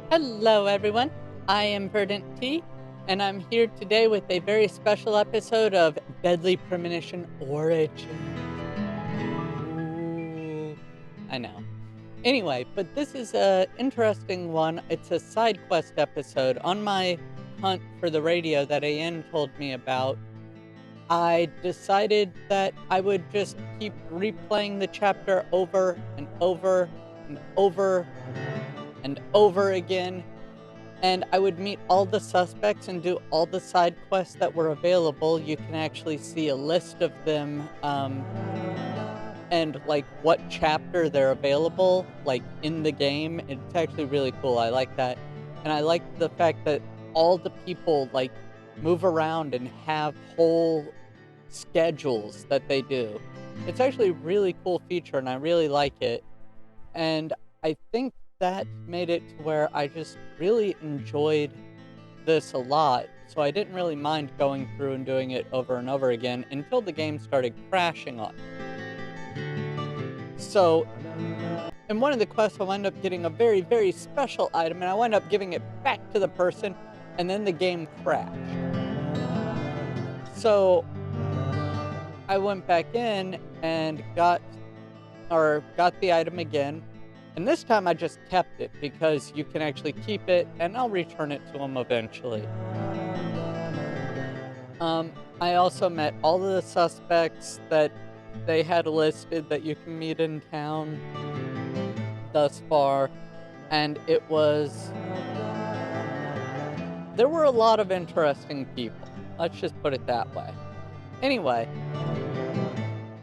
Hello, everyone. I am VerdantTea, and I'm here today with a very special episode of Deadly Premonition Origins. Ooh, I know. Anyway, but this is a interesting one. It's a side quest episode. On my hunt for the radio that AN told me about, I decided that I would just keep replaying the chapter over and over and over and over again, and I would meet all the suspects and do all the side quests that were available. You can actually see a list of them, and like what chapter they're available, like in the game. It's actually really cool. I like that. And I like the fact that all the people like move around and have whole schedules that they do. It's actually a really cool feature, and I really like it. And I think that made it to where I just really enjoyed this a lot, so I didn't really mind going through and doing it over and over again until the game started crashing on me. So, in one of the quests, I wound up getting a very, very special item, and I wound up giving it back to the person, and then the game crashed. So, I went back in and got the item again. And this time I just kept it because you can actually keep it, and I'll return it to them eventually. I also met all of the suspects that they had listed that you can meet in town thus far, and there were a lot of interesting people. Let's just put it that way. Anyway,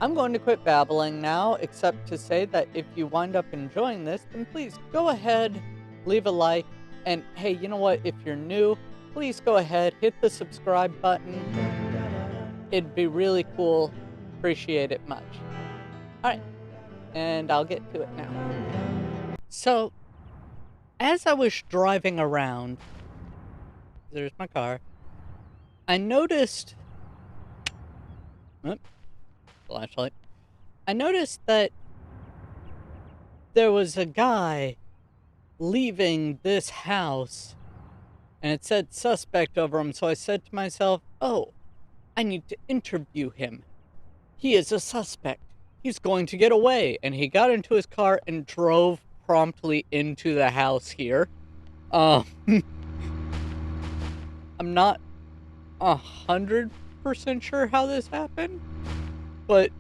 I'm going to quit babbling now, except to say that if you wind up enjoying this, then please go ahead, leave a like, and hey, you know what? If you're new, please go ahead, hit the subscribe button. It'd be really cool. Appreciate it much. Alright, and I'll get to it now. So, as I was driving around, there's my car, I noticed... flashlight. I noticed that there was a guy leaving this house, and it said suspect over him, so I said to myself, oh, I need to interview him. He is a suspect. He's going to get away. And he got into his car and drove promptly into the house here. I'm not 100% sure how this happened, but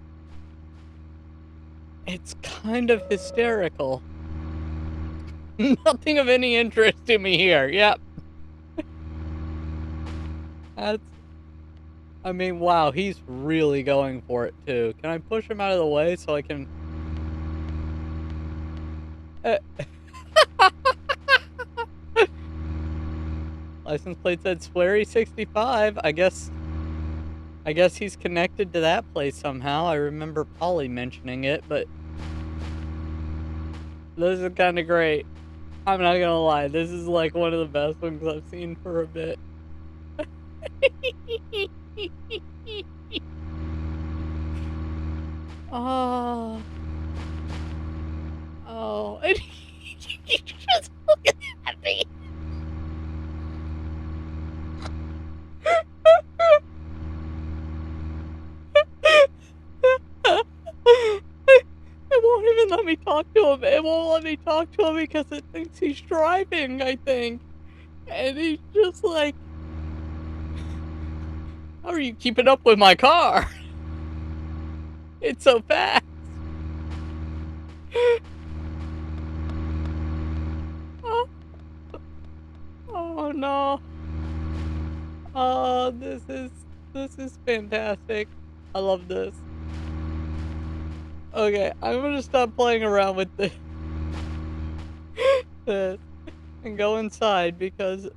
it's kind of hysterical. Nothing of any interest to me here. Yep. I mean, wow, he's really going for it, too. Can I push him out of the way so I can... License plate said Sweary65. I guess he's connected to that place somehow. I remember Polly mentioning it, but... This is kind of great. I'm not gonna lie, this is like one of the best ones I've seen for a bit. Oh. Oh. And he's just looking at me. It won't even let me talk to him. It won't let me talk to him because it thinks he's driving, I think. And he's just like, how are you keeping up with my car? It's so fast. Oh, oh no. Oh, this is fantastic. I love this. Okay, I'm gonna stop playing around with this and go inside because...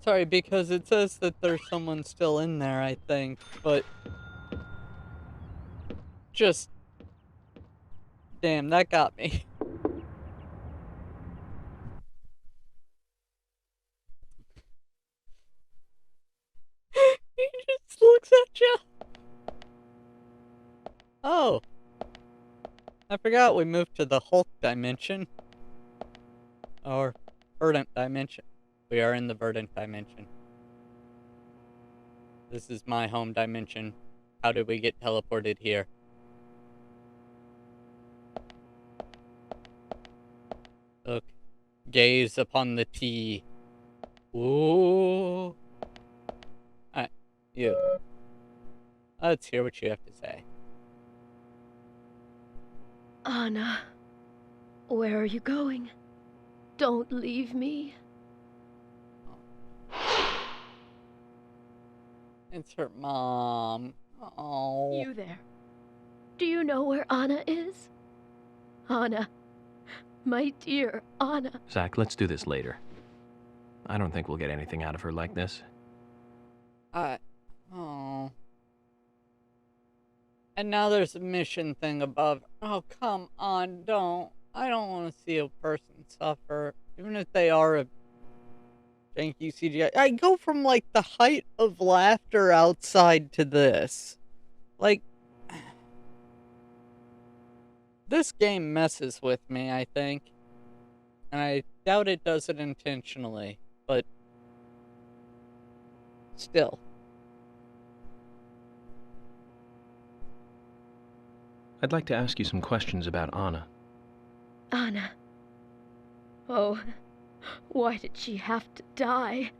Sorry, because it says that there's someone still in there, I think, but... Just... Damn, that got me. He just looks at you. Oh. I forgot we moved to the Hulk dimension. Or Verdant dimension. We are in the Verdant dimension. This is my home dimension. How did we get teleported here? Look. Gaze upon the tea. Ooh. Alright, you. Let's hear what you have to say. Anna, where are you going? Don't leave me. It's her mom. Oh. You there. Do you know where Anna is? Anna. My dear Anna. Zach, let's do this later. I don't think we'll get anything out of her like this. Oh. And now there's a mission thing above. Oh, come on, don't. I don't want to see a person suffer. Even if they are a janky CGI. I go from, like, the height of laughter outside to this. Like, this game messes with me, I think. And I doubt it does it intentionally, but still. I'd like to ask you some questions about Anna. Anna. Oh, why did she have to die?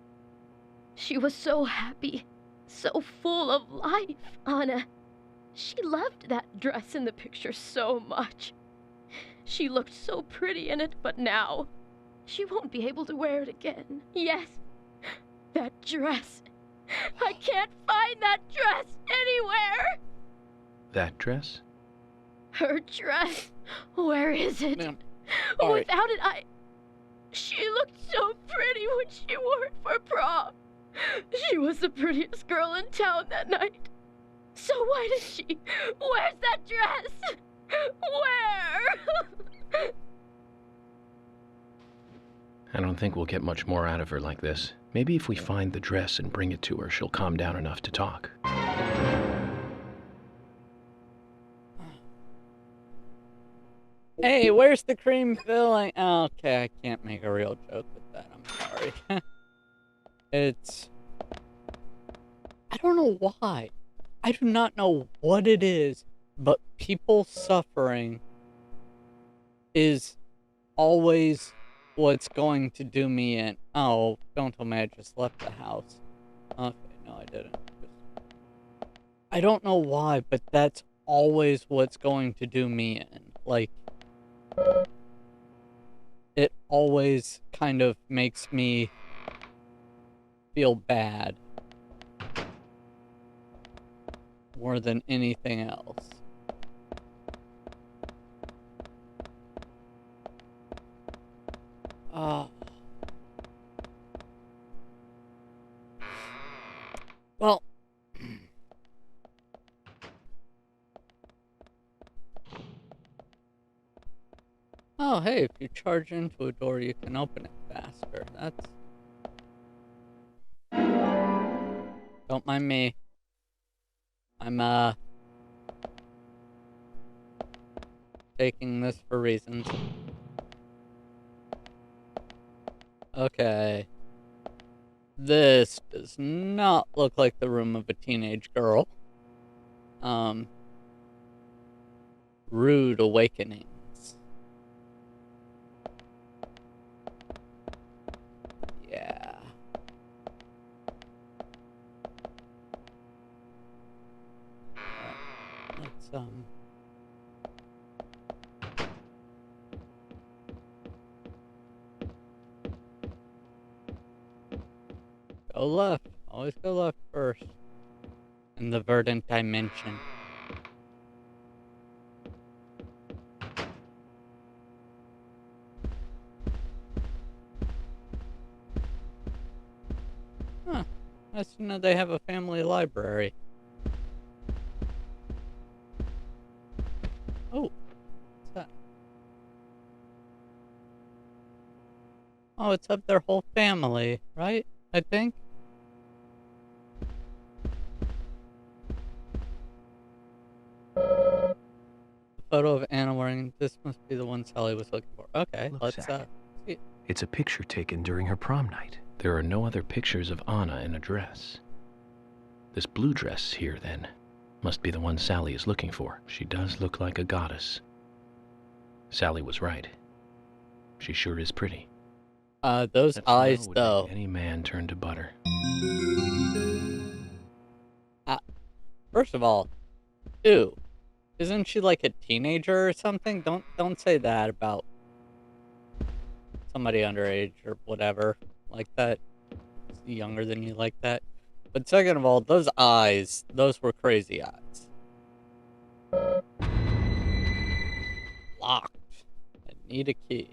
She was so happy, so full of life, Anna. She loved that dress in the picture so much. She looked so pretty in it, but now she won't be able to wear it again. Yes, that dress. I can't find that dress anywhere. That dress? Her dress. Where is it? Ma'am, Without it, She looked so pretty when she wore it for prom. She was the prettiest girl in town that night. So why does she... Where's that dress? Where? I don't think we'll get much more out of her like this. Maybe if we find the dress and bring it to her, she'll calm down enough to talk. Hey, where's the cream filling? Oh, okay, I can't make a real joke with that. I'm sorry. It's... I don't know why. I do not know what it is, but people suffering is always what's going to do me in. Oh, don't tell me I just left the house. Okay, no, I didn't. I don't know why, but that's always what's going to do me in. Like, it always kind of makes me feel bad more than anything else. Well, oh, hey, if you charge into a door, you can open it faster. That's... Don't mind me. I'm, taking this for reasons. Okay. This does not look like the room of a teenage girl. Rude awakenings. Yeah. Let's, go left. Always go left first. In the Verdant dimension. Huh. Nice to know they have a family library. Oh. What's that? Oh, it's of their whole family, right? I think. photo of Anna wearing this must be the one Sally was looking for. Okay, Look, let's Zach. see it. It's a picture taken during her prom night. There are no other pictures of Anna in a dress. This blue dress here, then, must be the one Sally is looking for. She does look like a goddess. Sally was right. She sure is pretty. Those That eyes smile would though. make any man turn to butter. First of all, ew. Isn't she like a teenager or something? Don't say that about somebody underage or whatever like that. Younger than you like that. But second of all, those eyes, those were crazy eyes. Locked. I need a key.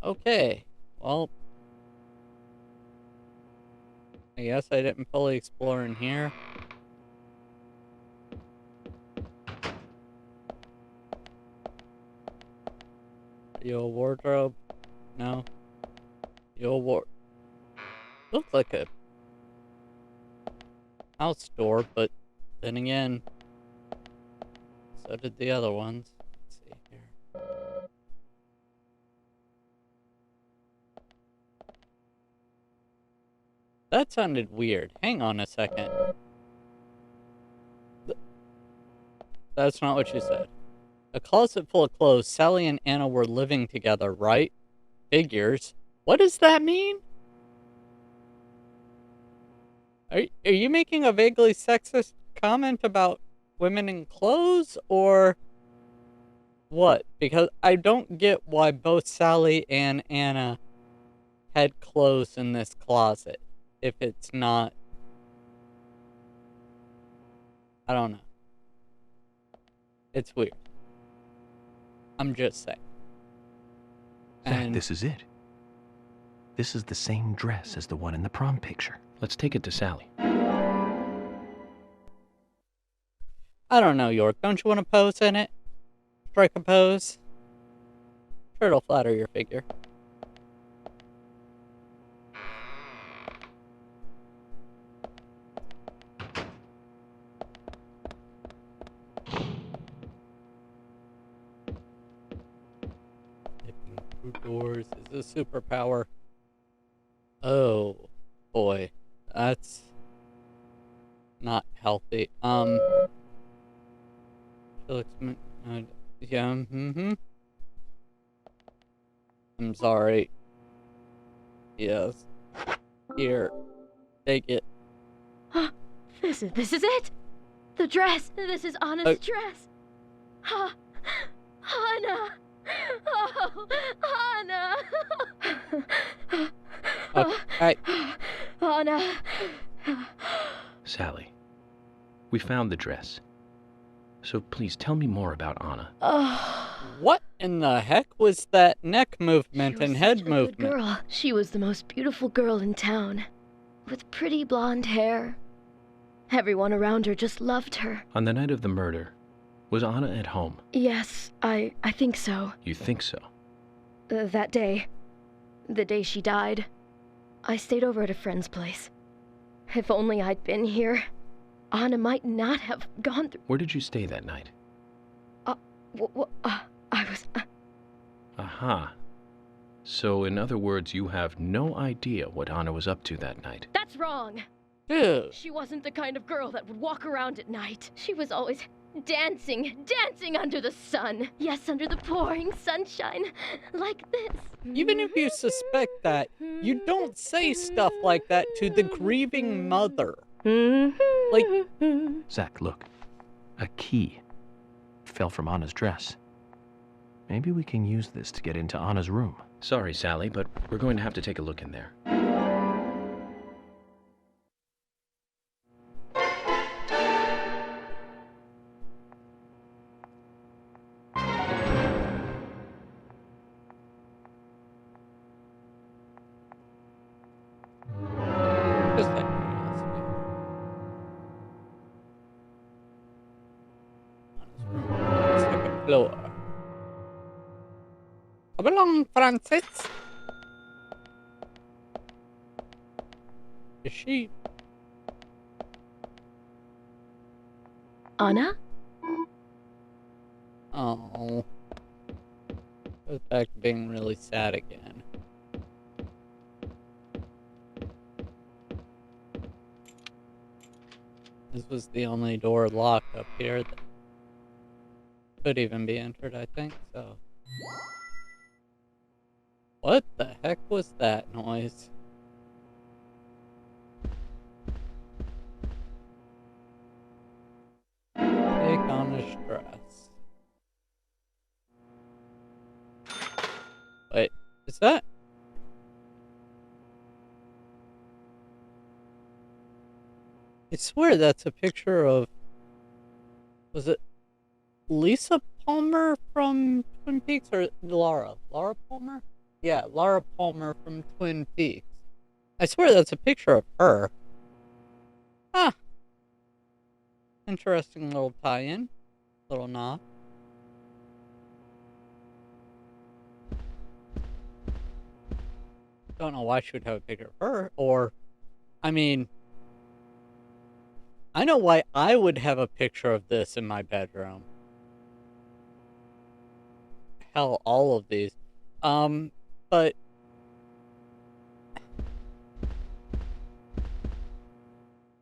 Okay. Well, I guess I didn't fully explore in here. Are you a wardrobe? No. You a ward... Looks like a house store, but then again, so did the other ones. Let's see here. That sounded weird. Hang on a second. That's not what you said. A closet full of clothes. Sally and Anna were living together, right? Figures. What does that mean? Are you making a vaguely sexist comment about women in clothes, or what? Because I don't get why both Sally and Anna had clothes in this closet, if it's not... I don't know. It's weird. I'm just saying. Zach, this is it. This is the same dress as the one in the prom picture. Let's take it to Sally. I don't know, York. Don't you want to pose in it? Strike a pose? Sure, it'll flatter your figure. Dipping through doors is a superpower. Oh, boy. That's not healthy. Felix, yeah, I'm sorry. Yes. Here. Take it. This is it. The dress. This is Anna's dress. Anna. Oh, Anna. Okay. Anna. Sally, we found the dress. So please tell me more about Anna. What in the heck was that neck movement and head She was such a movement? good girl. She was the most beautiful girl in town, with pretty blonde hair. Everyone around her just loved her. On the night of the murder, was Anna at home? Yes, I think so. You think so? That day, the day she died, I stayed over at a friend's place. If only I'd been here, Anna might not have gone through... Where did you stay that night? I was... Aha. So, in other words, you have no idea what Anna was up to that night. That's wrong! Dude. She wasn't the kind of girl that would walk around at night. She was always dancing under the sun. Yes, under the pouring sunshine, like this. Even if you suspect that, you don't say stuff like that to the grieving mother. Like... Zach, look. A key. Fell from Anna's dress. Maybe we can use this to get into Anna's room. Sorry, Sally, but we're going to have to take a look in there. Just out of curiosity. Second floor. Come along, Francis. Is she... Anna? Oh. Goes back to being really sad again. This was the only door locked up here that could even be entered, I think, so. What the heck was that noise? Take on a stress. Wait, is that? I swear that's a picture of... Was it Lisa Palmer from Twin Peaks or Laura? Laura Palmer? Yeah, Laura Palmer from Twin Peaks. I swear that's a picture of her. Huh. Interesting little tie-in. Little nod. Don't know why she would have a picture of her, or... I mean... I know why I would have a picture of this in my bedroom. Hell, all of these. But...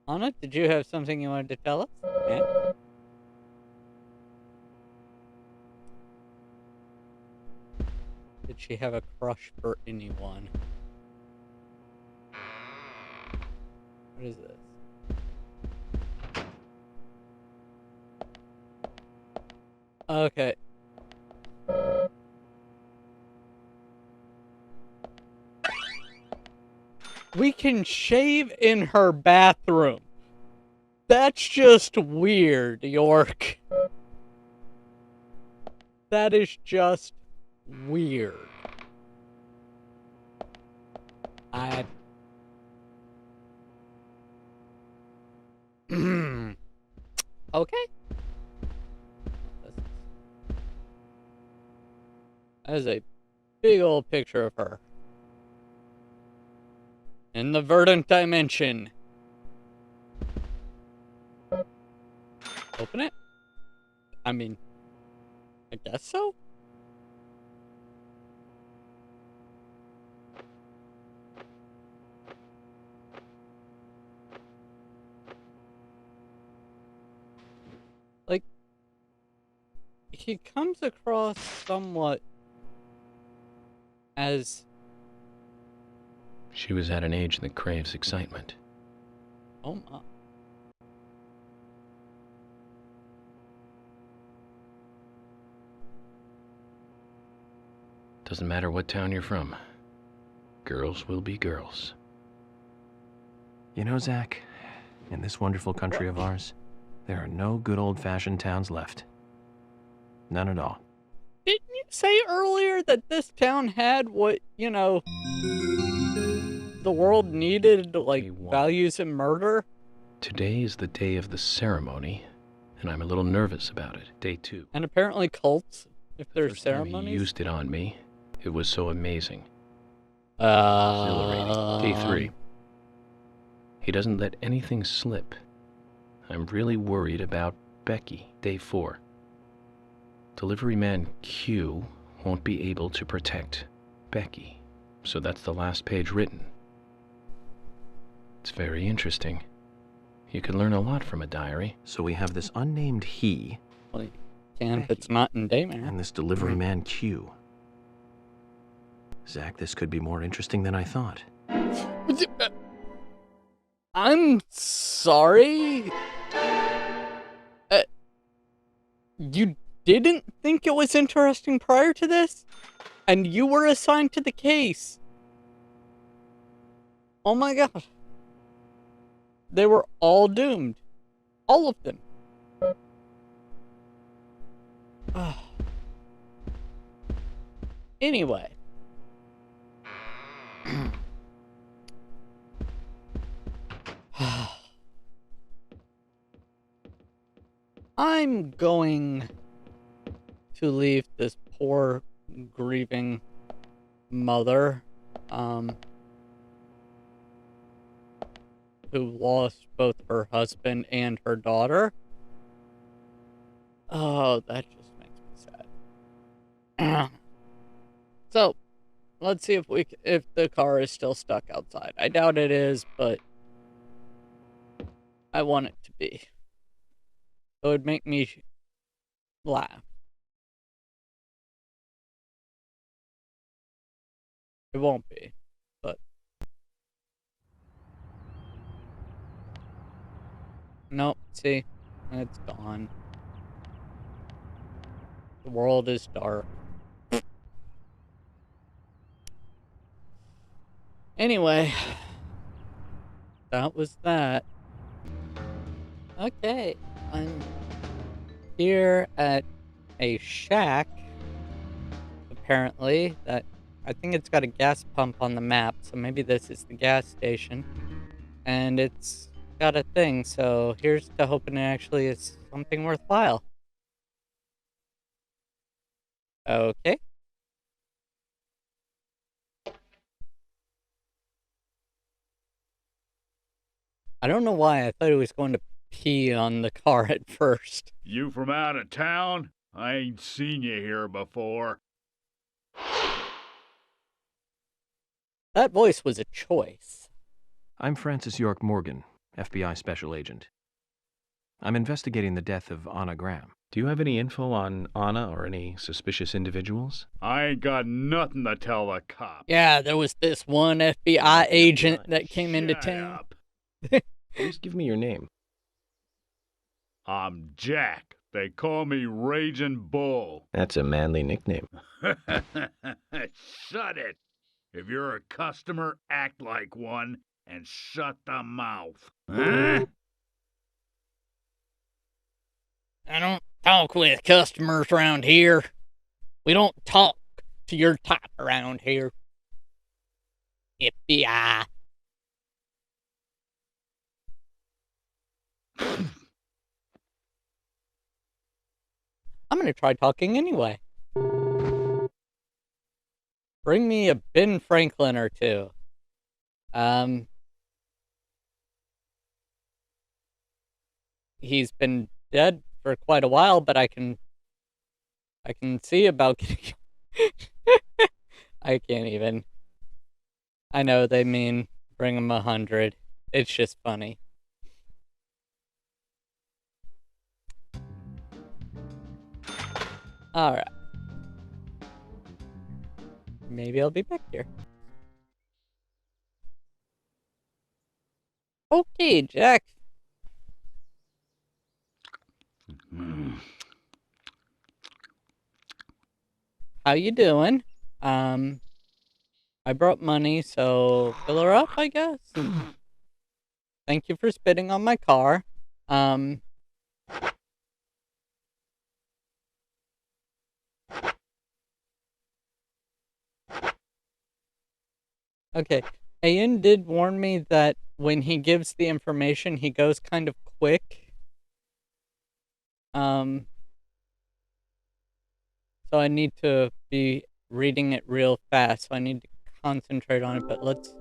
Anna, did you have something you wanted to tell us? Yeah. Did she have a crush for anyone? What is this? Okay. We can shave in her bathroom. That's just weird, York. That is just weird. Okay. That is a big old picture of her. In the Verdant dimension. Open it? I mean, I guess so? Like, he comes across somewhat as... She was at an age that craves excitement. Oh my. Doesn't matter what town you're from. Girls will be girls. You know, Zach, in this wonderful country of ours, there are no good old-fashioned towns left. None at all. Didn't you say earlier that this town had what, you know, the world needed, like, values and murder? Today is the day of the ceremony, and I'm a little nervous about it. Day 2. And apparently cults, if there's First time ceremonies. he used it on me, it was so amazing. Exhilarating. Day 3. He doesn't let anything slip. I'm really worried about Becky. Day 4. Delivery man Q won't be able to protect Becky. So that's the last page written. It's very interesting. You can learn a lot from a diary. So we have this unnamed he. Well, you can if it's not in Daymare. And this delivery man Q. Zach, this could be more interesting than I thought. I'm sorry? You didn't think it was interesting prior to this? And you were assigned to the case. Oh my god. They were all doomed. All of them. Anyway. I'm going to leave this poor, grieving mother, who lost both her husband and her daughter. Oh, that just makes me sad. So, let's see if the car is still stuck outside. I doubt it is, but I want it to be. It would make me laugh. It won't be, but nope. See, it's gone. The world is dark. Anyway, that was that. Okay, I'm here at a shack, apparently, that I think it's got a gas pump on the map, so maybe this is the gas station. And it's got a thing, so here's to hoping it actually is something worthwhile. Okay. I don't know why I thought he was going to pee on the car at first. You from out of town? I ain't seen you here before. That voice was a choice. I'm Francis York Morgan, FBI Special Agent. I'm investigating the death of Anna Graham. Do you have any info on Anna or any suspicious individuals? I ain't got nothing to tell the cops. Yeah, there was this one FBI agent that came into Shut town. up. Please give me your name. I'm Jack. They call me Raging Bull. That's a manly nickname. Shut it. If you're a customer, act like one and shut the mouth. Huh? I don't talk with customers around here. We don't talk to your type around here. FBI. I'm gonna try talking anyway. Bring me a Ben Franklin or two. He's been dead for quite a while, but I can see about getting. I can't even. I know they mean bring him 100. It's just funny. Alright. Maybe I'll be back here. Okay, Jack. How you doing? I brought money, so fill her up, I guess. Thank you for spitting on my car. Okay. Ian did warn me that when he gives the information, he goes kind of quick. So I need to be reading it real fast, so I need to concentrate on it, but let's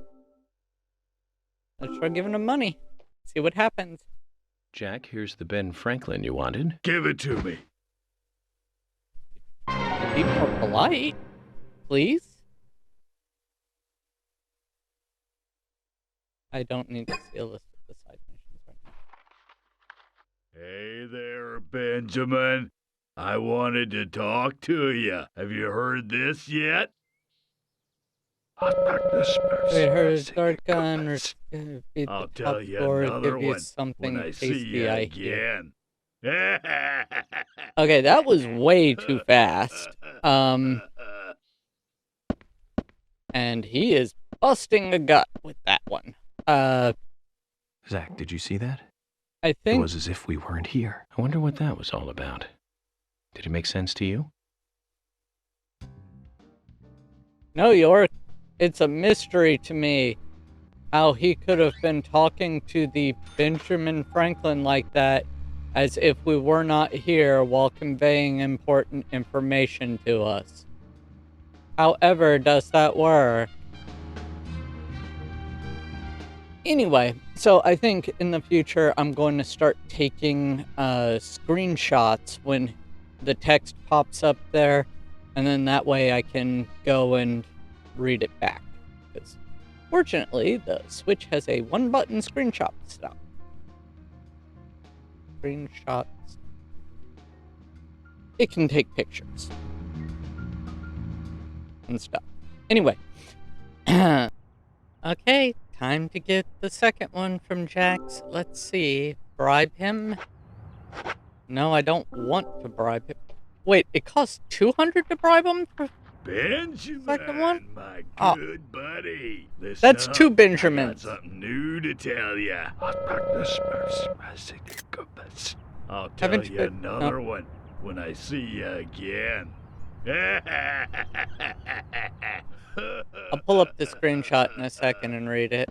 try giving him money. See what happens. Jack, here's the Ben Franklin you wanted. Give it to me. Be more polite, please. I don't need to see a list of the side missions right now. Hey there, Benjamin. I wanted to talk to you. Have you heard this yet? We heard dark gun or beat I'll the tell top you floor, another give you one something when I see tasty, you I hear. again. Okay, that was way too fast. And he is busting a gut with that one. Zach, did you see that? I It think was as if we weren't here. I wonder what that was all about. Did it make sense to you? No, York. It's a mystery to me how he could have been talking to the Benjamin Franklin like that as if we were not here while conveying important information to us. However does that work? Anyway, so I think in the future I'm going to start taking screenshots when the text pops up there, And then that way I can go and read it back. Because fortunately, the Switch has a one-button screenshot stop. Screenshots. It can take pictures. And stuff. Anyway. Okay, time to get the second one from Jax. Let's see. Bribe him? No, I don't want to bribe him. Wait, it costs 200 to bribe him? Benjamin, Second one? my Oh. good buddy. Listen That's up. two I got Benjamins. something new to tell you. I'll tell Haven't you you- another one when I see you again. I'll pull up the screenshot in a second and read it.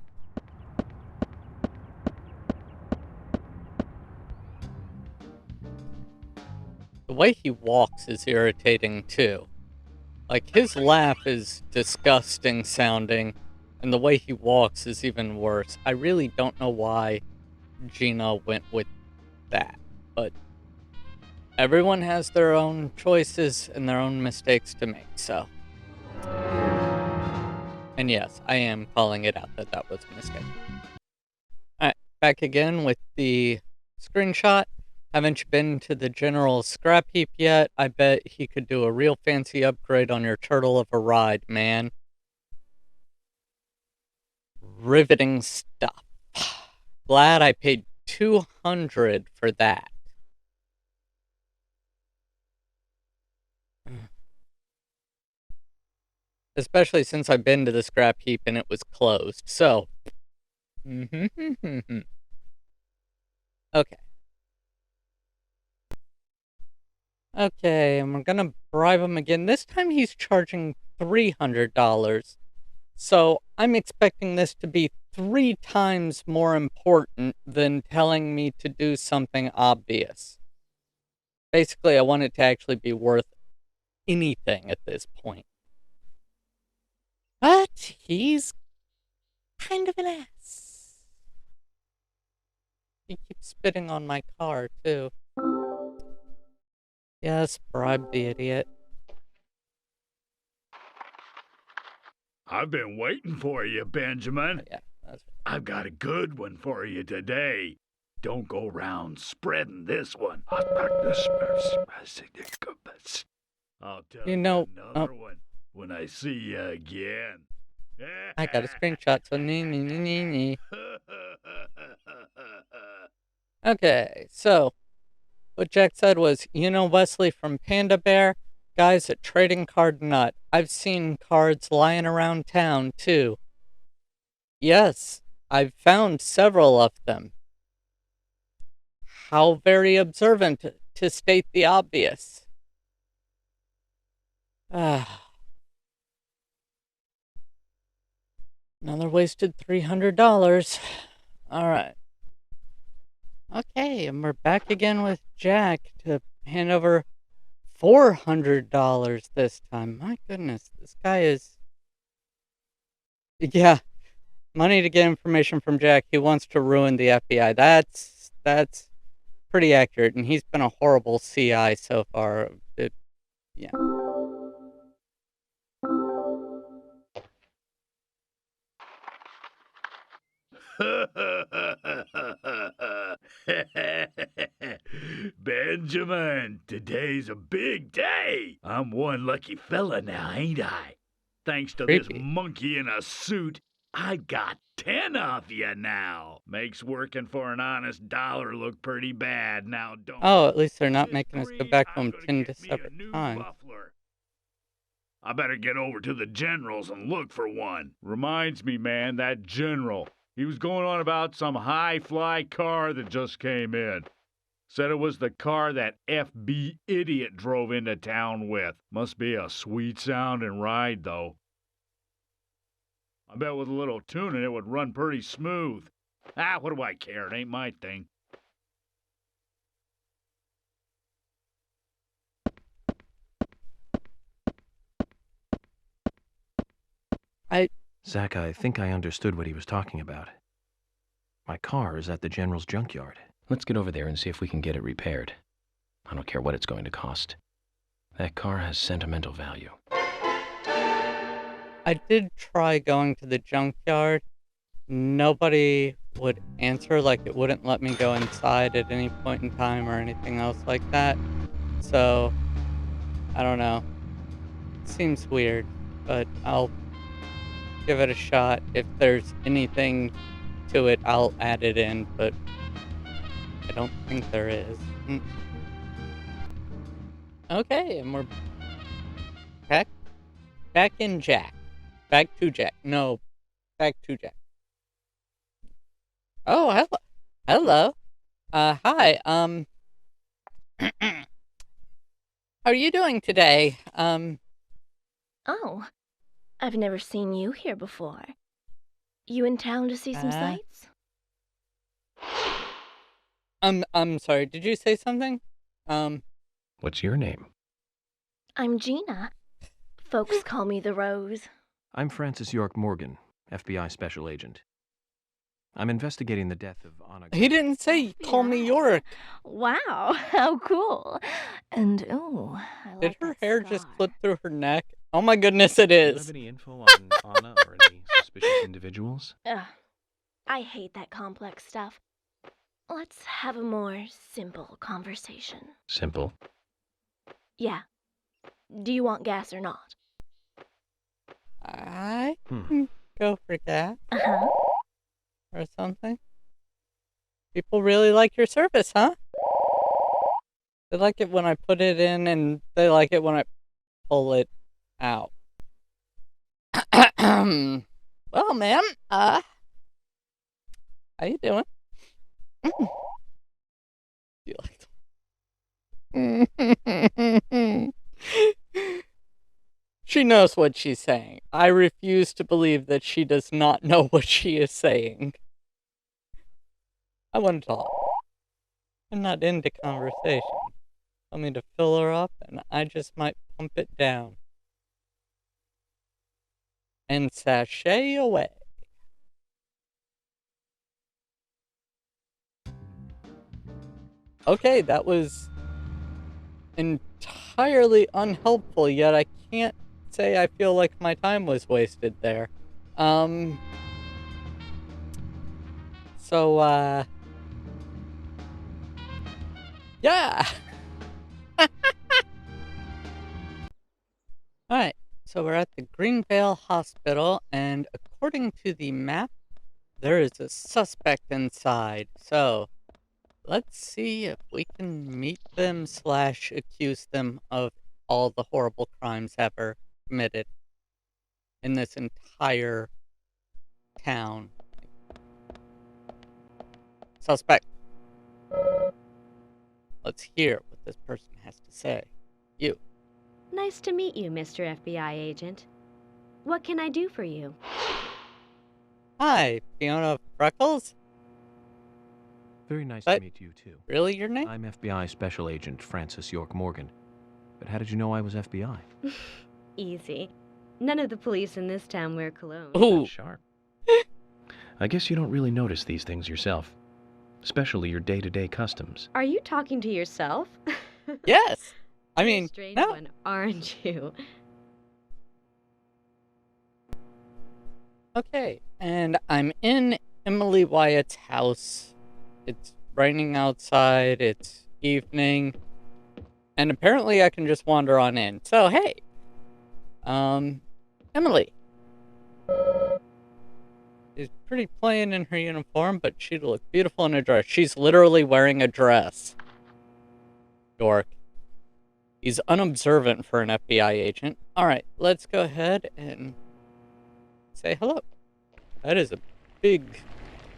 The way he walks is irritating too. Like, his laugh is disgusting sounding, and the way he walks is even worse. I really don't know why Gina went with that, but everyone has their own choices and their own mistakes to make, so. And yes, I am calling it out that that was a mistake. Alright, back again with the screenshot. Haven't you been to the general scrap heap yet? I bet he could do a real fancy upgrade on your turtle of a ride, man. Riveting stuff. Glad I paid $200 for that. Especially since I've been to the scrap heap and it was closed, so. Okay. Okay, and we're gonna bribe him again. This time he's charging $300. So I'm expecting this to be 3 times more important than telling me to do something obvious. Basically, I want it to actually be worth anything at this point. But he's kind of an ass. He keeps spitting on my car, too. Yes, bribe the idiot. I've been waiting for you, Benjamin. Yeah, that's I've got a good one for you today. Don't go round spreading this one. I'll tell You know, another one when I see you again. I got a screenshot, so nee. Okay, so what Jack said was, you know Wesley from Panda Bear? Guys at Trading Card Nut. I've seen cards lying around town, too. Yes, I've found several of them. How very observant to state the obvious. Another wasted $300. Alright. Okay, and we're back again with Jack to hand over $400 this time. My goodness, this guy is... Yeah, money to get information from Jack. He wants to ruin the FBI. That's pretty accurate, and he's been a horrible CI so far. Yeah. Benjamin, today's a big day. I'm one lucky fella now, ain't I? Thanks to this Creepy. monkey in a suit, I got 10 of you now. Makes working for an honest dollar look pretty bad. Now don't. Oh, at least they're not This making us go green, back I'm home gonna 10 get me a separate new times. muffler. I better get over to the general's and look for one. Reminds me, man, that general. He was going on about some high-fly car that just came in. Said it was the car that FB idiot drove into town with. Must be a sweet-sounding ride, though. I bet with a little tuning it would run pretty smooth. Ah, what do I care? It ain't my thing. Zach, I think I understood what he was talking about. My car is at the General's junkyard. Let's get over there and see if we can get it repaired. I don't care what it's going to cost. That car has sentimental value. I did try going to the junkyard. Nobody would answer, like it wouldn't let me go inside at any point in time or anything else like that. So, I don't know. Seems weird, but I'll give it a shot. If there's anything to it, I'll add it in, but I don't think there is. Okay, and we're back in Jack. Back to Jack. No, back to Jack. Oh, hello. Hello. Hi. How are you doing today? Oh, I've never seen you here before. You in town to see some sights? I'm sorry, did you say something? What's your name? I'm Gina. Folks call me the Rose. I'm Francis York Morgan, FBI Special Agent. I'm investigating the death of Anna. He didn't say call me York. Wow, how cool. And I Did like her that hair scar. just clip through her neck? Oh my goodness, it Do you have is. any info on Anna or any suspicious individuals? Ugh, I hate that complex stuff. Let's have a more simple conversation. Simple. Yeah. Do you want gas or not? I can go for that Uh-huh. or something. People really like your service, huh? They like it when I put it in, and they like it when I pull it out. Well, ma'am, how you doing? You like them? She knows what she's saying. I refuse to believe that she does not know what she is saying. I want to talk. I'm not into conversation. Tell me to fill her up, and I just might pump it down. And sashay away. Okay, that was entirely unhelpful, yet I can't say I feel like my time was wasted there. Yeah! Alright, so we're at the Greenvale Hospital, and according to the map, there is a suspect inside. So, let's see if we can meet them / accuse them of all the horrible crimes ever committed in this entire town. Suspect. Let's hear what this person has to say. You. Nice to meet you, Mr. FBI agent. What can I do for you? Hi, Fiona Freckles? Very nice What? to meet you, too. Really your name? I'm FBI Special Agent Francis York Morgan. But how did you know I was FBI? Easy. None of the police in this town wear cologne. Ooh. That's sharp. I guess you don't really notice these things yourself. Especially your day-to-day customs. Are you talking to yourself? Yes! I You're a mean, strange no. one, aren't you? Okay, and I'm in Emily Wyatt's house. It's raining outside, it's evening, and apparently I can just wander on in. So, hey, Emily. She's pretty plain in her uniform, but she'd look beautiful in a dress. She's literally wearing a dress. York. He's unobservant for an FBI agent. Alright, let's go ahead and say hello. That is a big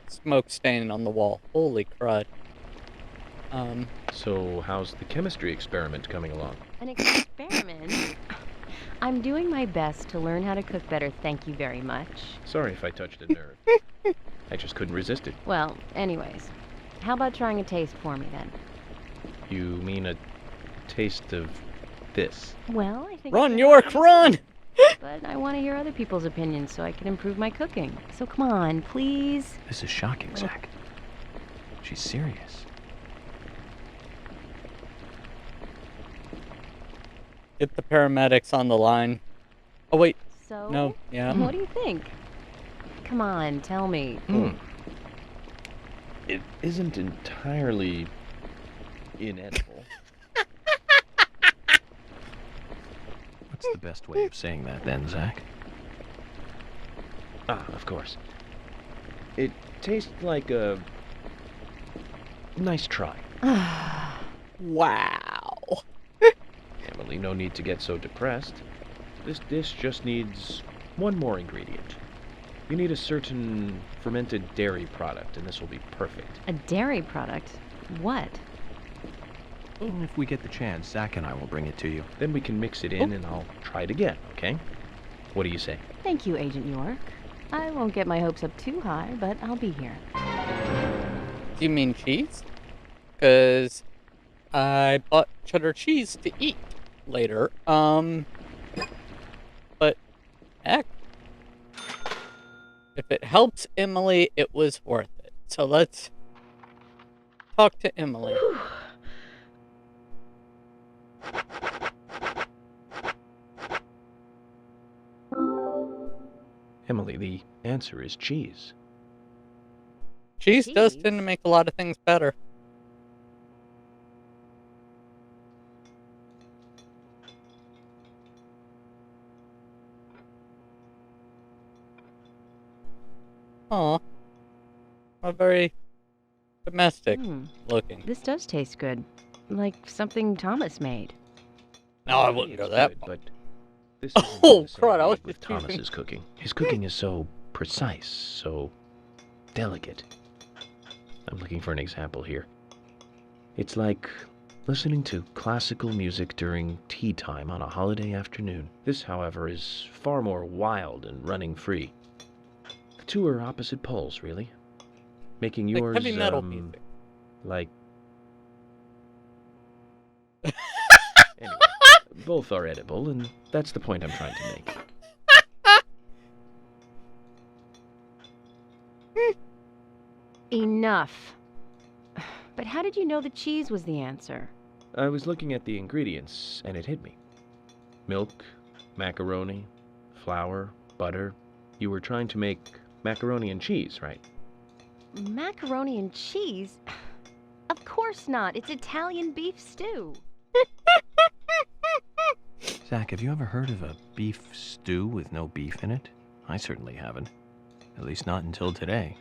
smoke stain on the wall. Holy crud. So, how's the chemistry experiment coming along? An experiment? I'm doing my best to learn how to cook better, thank you very much. Sorry if I touched a nerve. I just couldn't resist it. Well, anyways, how about trying a taste for me then? You mean a taste of this? Well, I think... Run, York, run! But I want to hear other people's opinions so I can improve my cooking. So come on, please. This is shocking, Zach. She's serious. Get the paramedics on the line. Oh, wait. So? No, yeah. What do you think? Come on, tell me. It isn't entirely inedible. What's the best way of saying that then, Zach? Of course. It tastes like a nice try. Wow. Emily, no need to get so depressed. This dish just needs one more ingredient. You need a certain fermented dairy product, and this will be perfect. A dairy product? What? Well, if we get the chance, Zach and I will bring it to you. Then we can mix it in, and I'll try it again, okay? What do you say? Thank you, Agent York. I won't get my hopes up too high, but I'll be here. Do you mean cheese? Because I bought cheddar cheese to eat later. But heck, if it helps Emily, it was worth it. So let's talk to Emily. Emily, the answer is cheese. Cheese does Cheese? tend to make a lot of things better. Aw. A very domestic looking. This does taste good. Like something Thomas made. No, I wouldn't go that far. But this Oh, isn't crud, I necessarily was with just choosing. Thomas's cooking. His cooking is so precise, so delicate. I'm looking for an example here. It's like listening to classical music during tea time on a holiday afternoon. This, however, is far more wild and running free. The two are opposite poles, really. Making Like yours, heavy metal music. like... Anyway, both are edible, and that's the point I'm trying to make. Enough. But how did you know the cheese was the answer? I was looking at the ingredients, and it hit me. Milk, macaroni, flour, butter. You were trying to make macaroni and cheese, right? Macaroni and cheese? Of course not. It's Italian beef stew. Zach, have you ever heard of a beef stew with no beef in it? I certainly haven't. At least not until today.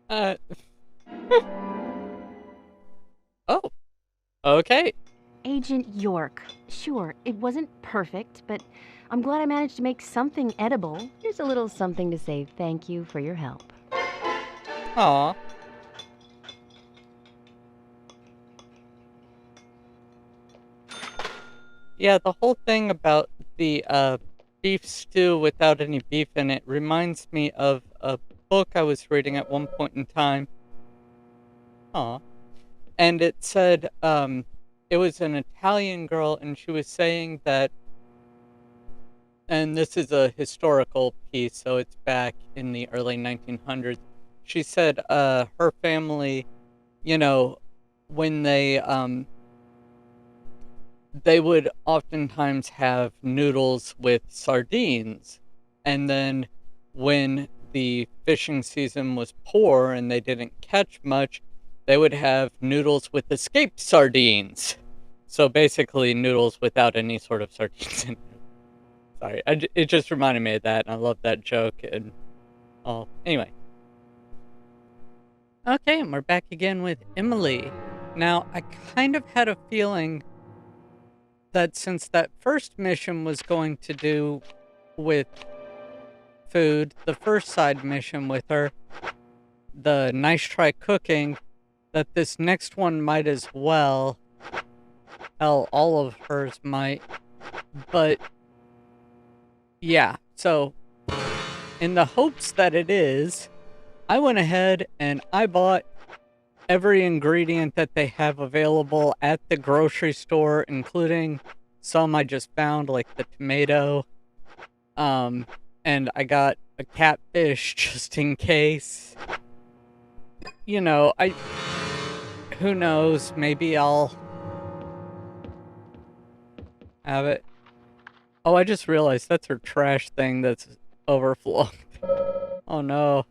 Oh. Okay. Agent York. Sure, it wasn't perfect, but I'm glad I managed to make something edible. Here's a little something to say thank you for your help. Aw. Yeah, the whole thing about the beef stew without any beef in it reminds me of a book I was reading at one point in time. Aw. And it said, it was an Italian girl, and she was saying that, and this is a historical piece, so it's back in the early 1900s. She said, her family, you know, when they would oftentimes have noodles with sardines. And then when the fishing season was poor and they didn't catch much, they would have noodles with escaped sardines. So basically noodles without any sort of sardines in it. Sorry, it just reminded me of that, and I love that joke. And oh, anyway. Okay, and we're back again with Emily. Now, I kind of had a feeling that since that first mission was going to do with food, the first side mission with her, the nice try cooking, that this next one might as well. Hell, all of hers might. But yeah, so in the hopes that it is, I went ahead and I bought every ingredient that they have available at the grocery store, including some I just found, like the tomato. And I got a catfish just in case. You know, who knows? Maybe I'll have it. Oh, I just realized that's her trash thing that's overflowing. Oh no.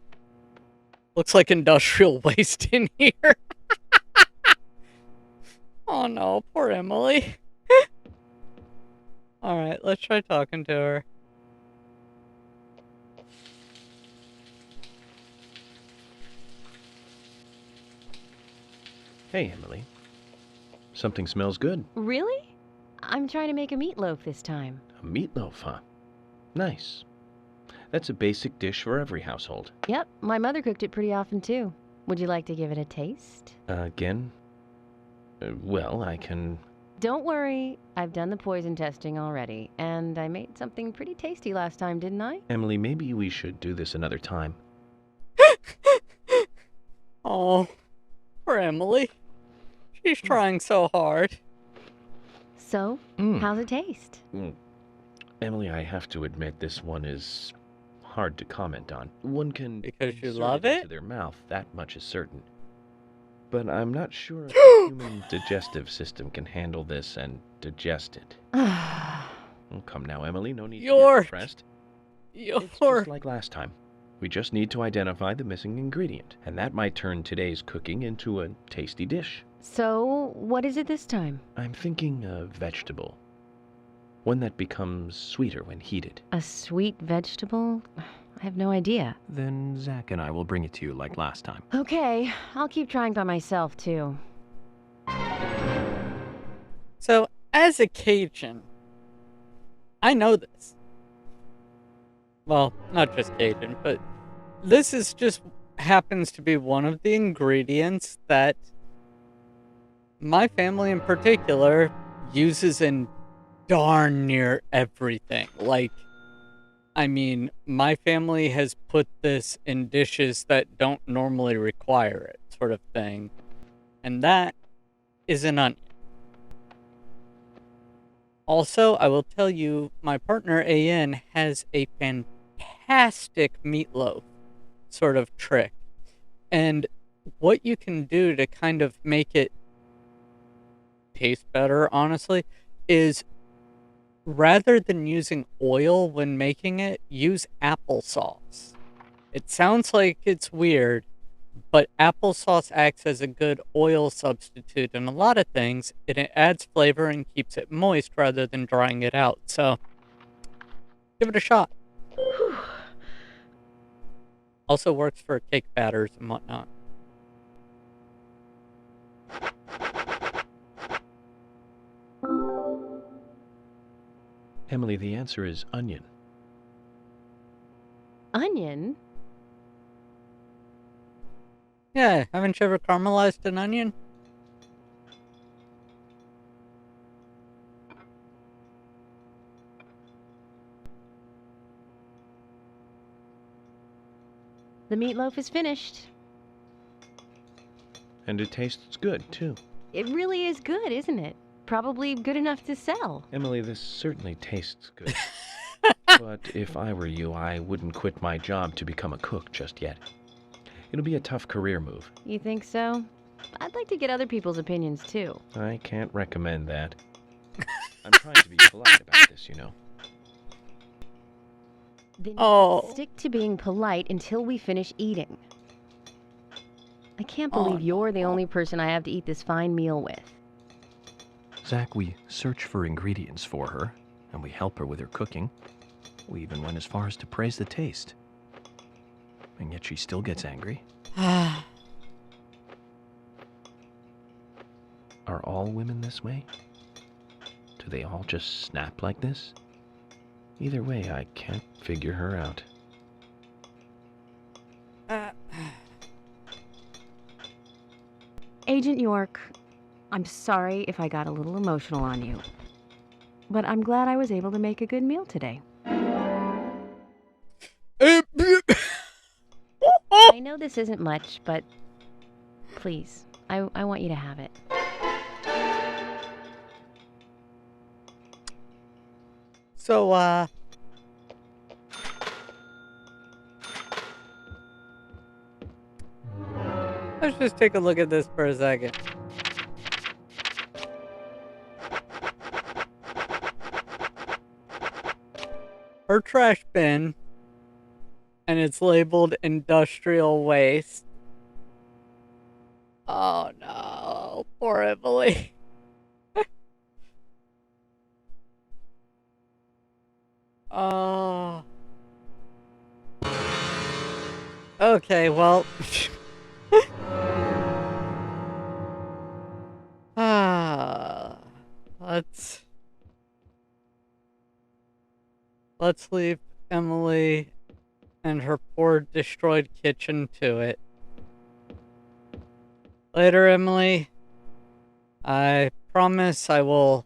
Looks like industrial waste in here. Oh no, poor Emily. Alright, let's try talking to her. Hey, Emily. Something smells good. Really? I'm trying to make a meatloaf this time. A meatloaf, huh? Nice. That's a basic dish for every household. Yep, my mother cooked it pretty often too. Would you like to give it a taste? Again? Well, I can... Don't worry, I've done the poison testing already, and I made something pretty tasty last time, didn't I? Emily, maybe we should do this another time. Oh, poor Emily. She's trying so hard. So, how's it taste? Emily, I have to admit this one is hard to comment on. One can Because you insert love into it? their mouth, that much is certain. But I'm not sure if the human digestive system can handle this and digest it. Oh, come now, Emily, no need to York. get depressed. It's just York. like last time. We just need to identify the missing ingredient, and that might turn today's cooking into a tasty dish. So, what is it this time? I'm thinking a vegetable. One that becomes sweeter when heated. A sweet vegetable? I have no idea. Then Zach and I will bring it to you like last time. Okay, I'll keep trying by myself too. So, as a Cajun, I know this. Well, not just Cajun, but this is just happens to be one of the ingredients that my family in particular uses in darn near everything. Like, I mean, my family has put this in dishes that don't normally require it, sort of thing. And that is an onion. Also, I will tell you, my partner AN has a fantastic meatloaf sort of trick. And what you can do to kind of make it taste better, honestly, is rather than using oil when making it, use applesauce. It sounds like it's weird, but applesauce acts as a good oil substitute in a lot of things, and it adds flavor and keeps it moist rather than drying it out. So, give it a shot. Also works for cake batters and whatnot. Emily, the answer is onion. Onion? Yeah, haven't you ever caramelized an onion? The meatloaf is finished. And it tastes good, too. It really is good, isn't it? Probably good enough to sell. Emily, this certainly tastes good. But if I were you, I wouldn't quit my job to become a cook just yet. It'll be a tough career move. You think so? I'd like to get other people's opinions too. I can't recommend that. I'm trying to be polite about this, you know. Then Oh. stick to being polite until we finish eating. I can't believe you're the only person I have to eat this fine meal with. Zach, we search for ingredients for her, and we help her with her cooking. We even went as far as to praise the taste. And yet she still gets angry. Are all women this way? Do they all just snap like this? Either way, I can't figure her out. Agent York, I'm sorry if I got a little emotional on you. But I'm glad I was able to make a good meal today. I know this isn't much, but please, I want you to have it. So, let's just take a look at this for a second. her trash bin, and it's labeled industrial waste. Oh no, poor Emily. Oh. Okay, well. Let's leave Emily and her poor destroyed kitchen to it. Later, Emily. I promise I will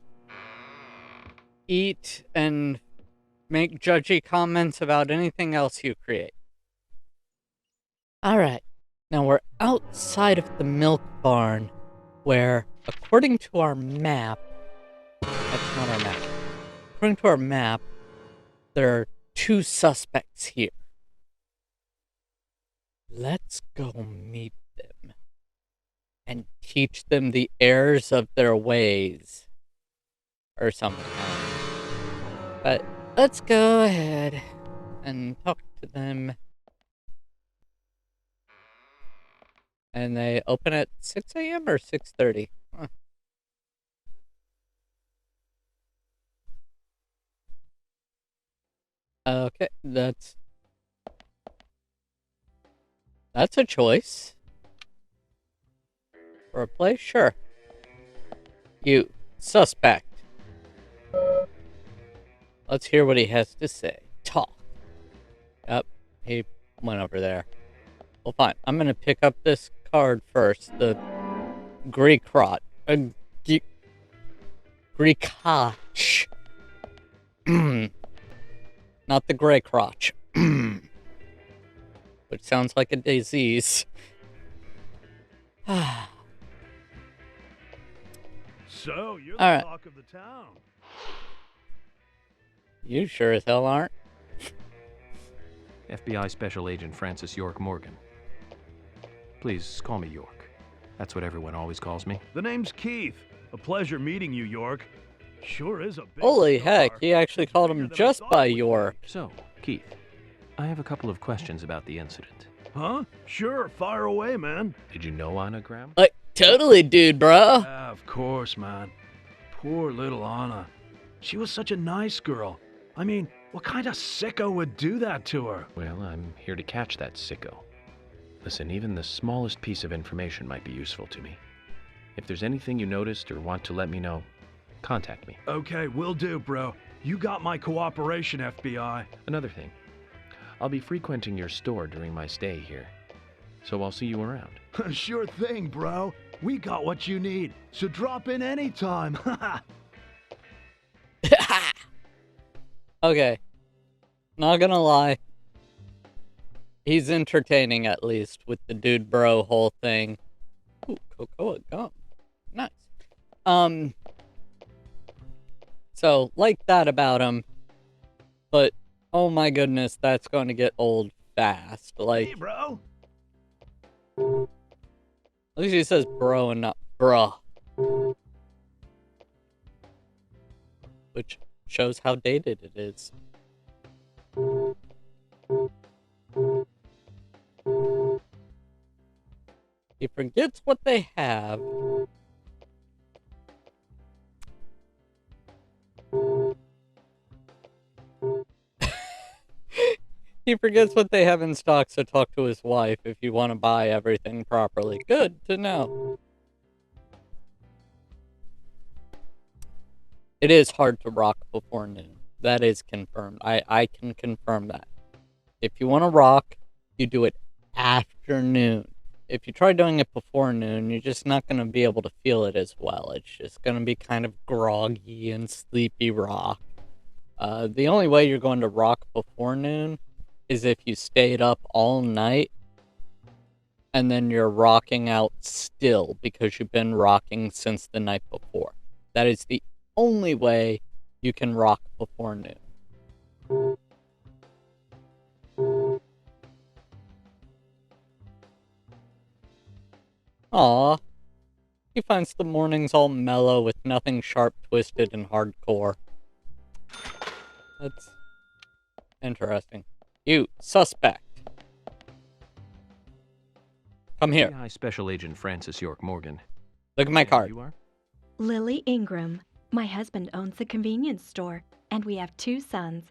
eat and make judgy comments about anything else you create. Alright, now we're outside of the milk barn, where, according to our map, that's not our map. According to our map, there are 2 suspects here. Let's go meet them and teach them the errors of their ways. Or something. But let's go ahead and talk to them. And they open at 6 a.m. or 6:30? Huh. Okay, that's a choice. For a place? Sure. You, suspect. Let's hear what he has to say. Talk. Yep, he went over there. Well, fine. I'm gonna pick up this card first. The Greekot. Greekotch. Not the gray crotch. Which sounds like a disease. So, you're All the right. talk of the town. You sure as hell aren't. FBI Special Agent Francis York Morgan. Please call me York. That's what everyone always calls me. The name's Keith. A pleasure meeting you, York. Sure is a big Holy star. heck, he actually called him Bigger than I just thought by it would be. York. So, Keith, I have a couple of questions about the incident. Huh? Sure, fire away, man. Did you know Anna Graham? Like, totally, dude, bro. Yeah, of course, man. Poor little Anna. She was such a nice girl. I mean, what kind of sicko would do that to her? Well, I'm here to catch that sicko. Listen, even the smallest piece of information might be useful to me. If there's anything you noticed or want to let me know, contact me. Okay, will do, bro. You got my cooperation, FBI. Another thing, I'll be frequenting your store during my stay here, so I'll see you around. Sure thing, bro. We got what you need, so drop in anytime. Okay. Not gonna lie. He's entertaining, at least, with the dude bro whole thing. Ooh, cocoa gum. Nice. So, like that about him. But, oh my goodness, that's going to get old fast. Like, Hey, bro. at least he says bro and not bruh. Which shows how dated it is. He forgets what they have. He forgets what they have in stock, so talk to his wife if you want to buy everything properly. Good to know. It is hard to rock before noon. That is confirmed. I can confirm that. If you want to rock, you do it after noon. If you try doing it before noon, you're just not going to be able to feel it as well. It's just going to be kind of groggy and sleepy rock. The only way you're going to rock before noon is if you stayed up all night and then you're rocking out still because you've been rocking since the night before. That is the only way you can rock before noon. Aw. He finds the mornings all mellow with nothing sharp, twisted, and hardcore. Interesting. You, suspect. Come here. FBI Special Agent Francis York Morgan. Look at my And card. You are? Lily Ingram. My husband owns a convenience store, and we have 2 sons.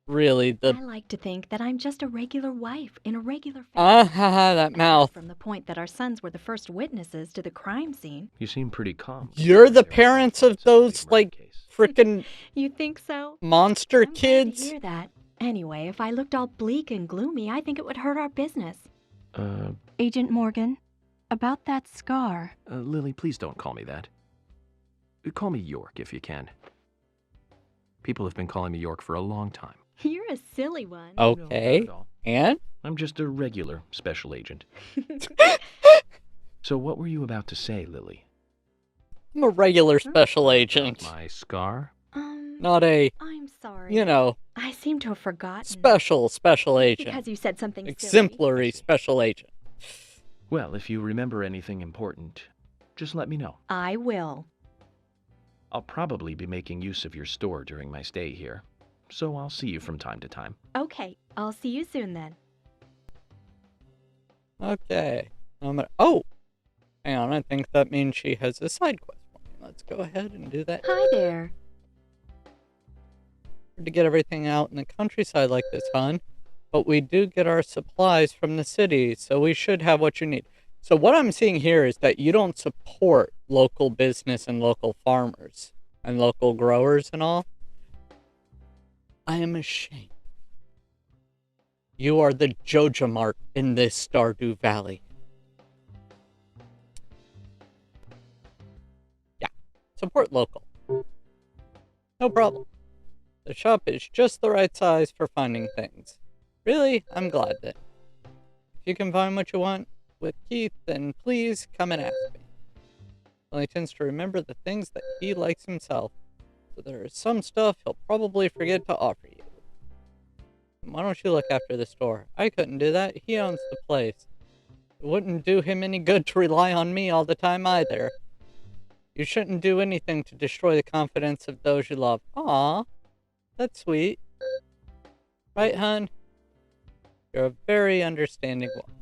Really, I like to think that I'm just a regular wife in a regular Ah, family. that mouth. From the point that our sons were the first witnesses to the crime scene. You seem pretty calm. You're the There are parents of evidence of a those, big murder like, case. frickin' You think so? monster I'm glad to kids? hear that. Anyway, if I looked all bleak and gloomy, I think it would hurt our business. Agent Morgan, about that scar. Lily, please don't call me that. Call me York if you can. People have been calling me York for a long time. You're a silly one. Okay. No, not at all. And? I'm just a regular special agent. So what were you about to say, Lily? I'm a regular special agent. My scar? Not a, I'm sorry. you know, I seem to have forgotten. special agent. Because you said something silly. Exemplary special agent. Well, if you remember anything important, just let me know. I will. I'll probably be making use of your store during my stay here, so I'll see you from time to time. Okay, I'll see you soon then. Okay. Oh! Hang on, I think that means she has a side quest for me. Let's go ahead and do that. Hi there. To get everything out in the countryside like this, hon. But we do get our supplies from the city, so we should have what you need. So what I'm seeing here is that you don't support local business and local farmers and local growers and all. I am ashamed. You are the Joja Mart in this Stardew Valley. Yeah, support local. No problem. The shop is just the right size for finding things. Really, I'm glad that. If you can find what you want with Keith, then please come and ask me. Well, he tends to remember the things that he likes himself, so there is some stuff he'll probably forget to offer you. Why don't you look after the store? I couldn't do that. He owns the place. It wouldn't do him any good to rely on me all the time either. You shouldn't do anything to destroy the confidence of those you love. Aww. That's sweet. Right, hun? You're a very understanding woman.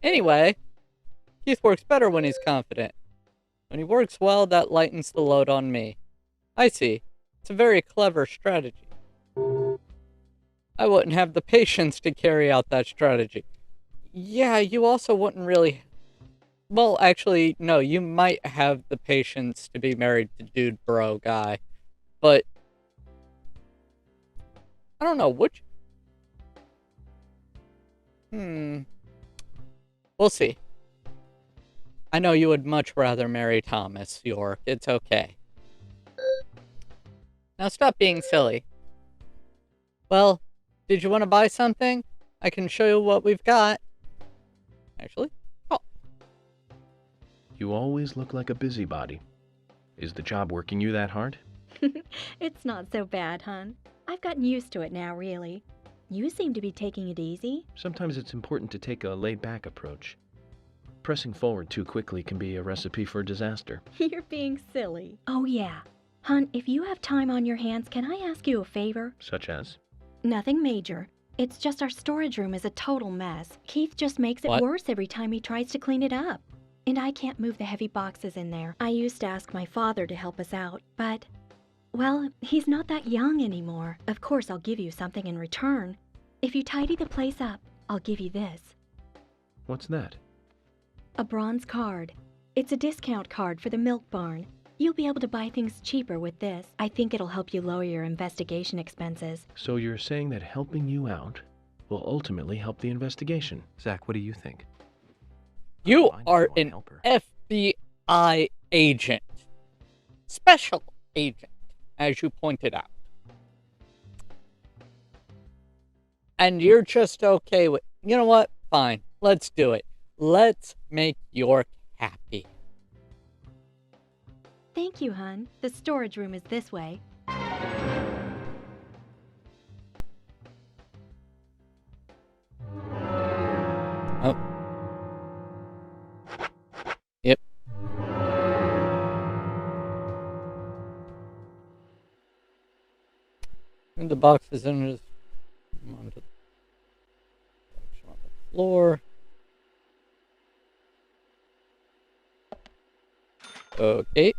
Anyway, Keith works better when he's confident. When he works well, that lightens the load on me. I see. It's a very clever strategy. I wouldn't have the patience to carry out that strategy. Yeah, you also wouldn't really... Well, actually, no, you might have the patience to be married to Dude Bro Guy. But... I don't know, would you? We'll see. I know you would much rather marry Thomas, York. It's okay. Now stop being silly. Well, did you want to buy something? I can show you what we've got. Actually? Oh. You always look like a busybody. Is the job working you that hard? It's not so bad, hon. I've gotten used to it now, really. You seem to be taking it easy. Sometimes it's important to take a laid-back approach. Pressing forward too quickly can be a recipe for disaster. You're being silly. Oh, yeah. Hon, if you have time on your hands, can I ask you a favor? Such as? Nothing major. It's just our storage room is a total mess. Keith just makes it What? worse every time he tries to clean it up. And I can't move the heavy boxes in there. I used to ask my father to help us out, but... Well, he's not that young anymore. Of course, I'll give you something in return. If you tidy the place up, I'll give you this. What's that? A bronze card. It's a discount card for the milk barn. You'll be able to buy things cheaper with this. I think it'll help you lower your investigation expenses. So you're saying that helping you out will ultimately help the investigation? Zach, what do you think? You Fine, are I won't an help her. FBI agent. Special agent, as you pointed out. And you're just okay with... You know what? Fine. Let's do it. Let's make York happy. Thank you, hon. The storage room is this way. Oh. Yep. And the boxes and just onto the section on the floor. Okay.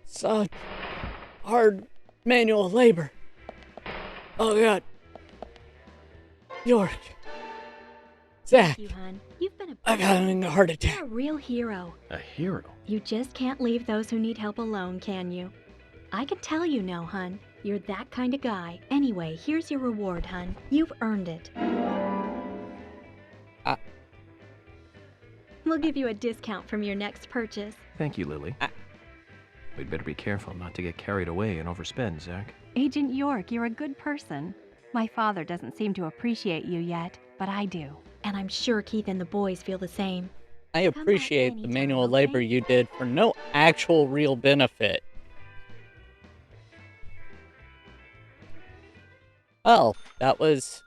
Such hard manual labor. Oh god. York. Zach. Thank you, hon. You've been I'm having a heart attack. You're a real hero. A hero? You just can't leave those who need help alone, can you? I can tell you know, hun. You're that kind of guy. Anyway, here's your reward, hun. You've earned it. We'll give you a discount from your next purchase. Thank you, Lily. We'd better be careful not to get carried away and overspend, Zach. Agent York, you're a good person. My father doesn't seem to appreciate you yet, but I do. And I'm sure Keith and the boys feel the same. I appreciate the manual labor you did for no actual real benefit. Well, that was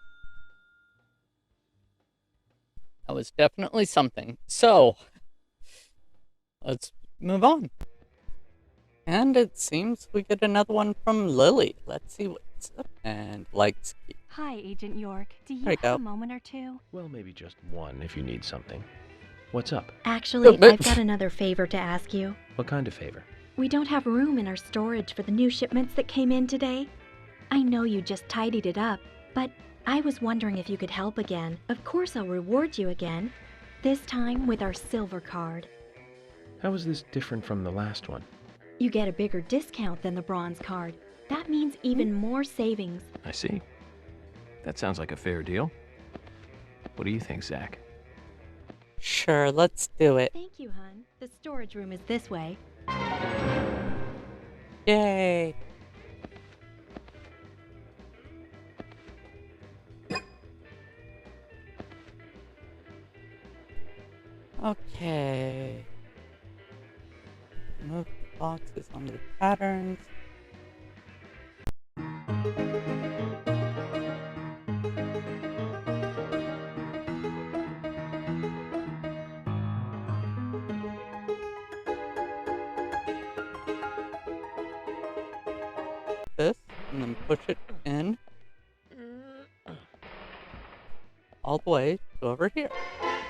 definitely something. So, let's move on. And it seems we get another one from Lily. Let's see what's up. And lights. Hi, Agent York. Do you There we have go. a moment or two? Well, maybe just one if you need something. What's up? Actually, but- I've got another favor to ask you. What kind of favor? We don't have room in our storage for the new shipments that came in today. I know you just tidied it up, but I was wondering if you could help again. Of course, I'll reward you again. This time with our silver card. How is this different from the last one? You get a bigger discount than the bronze card. That means even more savings. I see. That sounds like a fair deal. What do you think, Zach? Sure, let's do it. Thank you, hun. The storage room is this way. Yay! Okay. Move the boxes onto the patterns. This, and then push it in all the way to over here.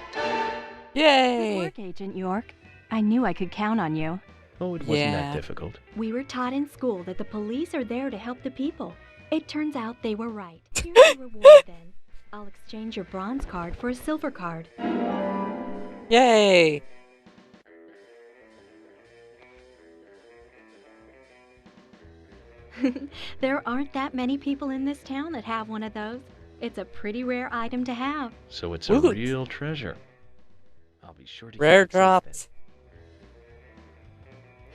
Good Yay! work, Agent York. I knew I could count on you. Oh, it wasn't Yeah. that difficult. We were taught in school that the police are there to help the people. It turns out they were right. Here's your reward then. I'll exchange your bronze card for a silver card. Yay! There aren't that many people in this town that have one of those. It's a pretty rare item to have. So it's a Woot. real treasure. I'll be sure to Rare keep it safe drops.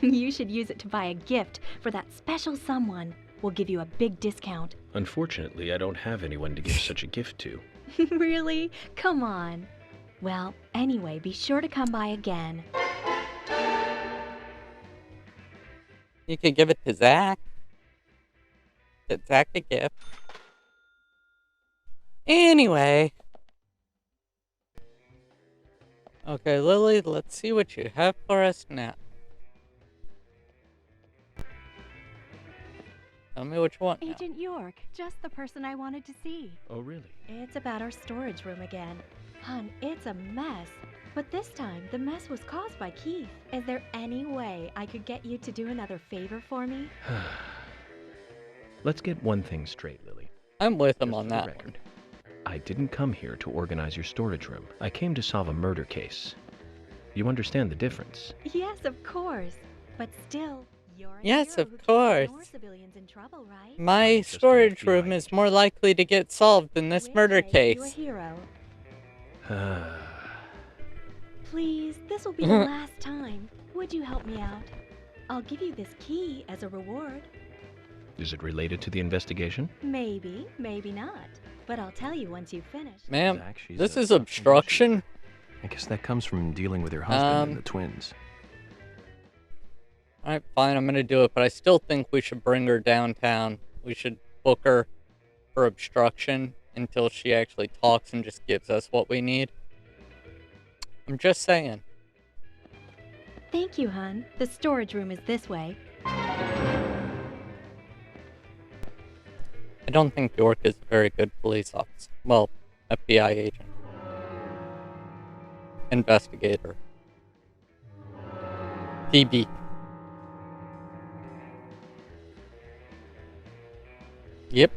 You should use it to buy a gift for that special someone. We'll give you a big discount. then. Unfortunately, I don't have anyone to give such a gift to. Really? Come on. Well, anyway, be sure to come by again. You could give it to Zach. Get Zach a gift. Anyway. Okay, Lily, let's see what you have for us now. Tell me what you want now. Agent York, just the person I wanted to see. Oh, really? It's about our storage room again. Hun, it's a mess. But this time, the mess was caused by Keith. Is there any way I could get you to do another favor for me? Let's get one thing straight, Lily. I'm with him Just on for the that record. one. I didn't come here to organize your storage room. I came to solve a murder case. You understand the difference? Yes, of course. But still, you're a Yes, hero of who keeps course. more civilians in trouble, right? My Just an storage FBI room is agent. more likely to get solved than this We'll murder make you a case. hero. Ah, Please, this will be the last time. Would you help me out? I'll give you this key as a reward. is it related to the investigation? Maybe, maybe not. But I'll tell you once you've finished. Ma'am, Zach, she's this a is tough obstruction. I guess that comes from dealing with your husband and Um, the twins. Alright, fine, I'm gonna do it, but I still think we should bring her downtown. We should book her for obstruction until she actually talks and just gives us what we need. I'm just saying. Thank you, hun. The storage room is this way. I don't think York is a very good police officer. Well, FBI agent. Investigator. DB. Yep.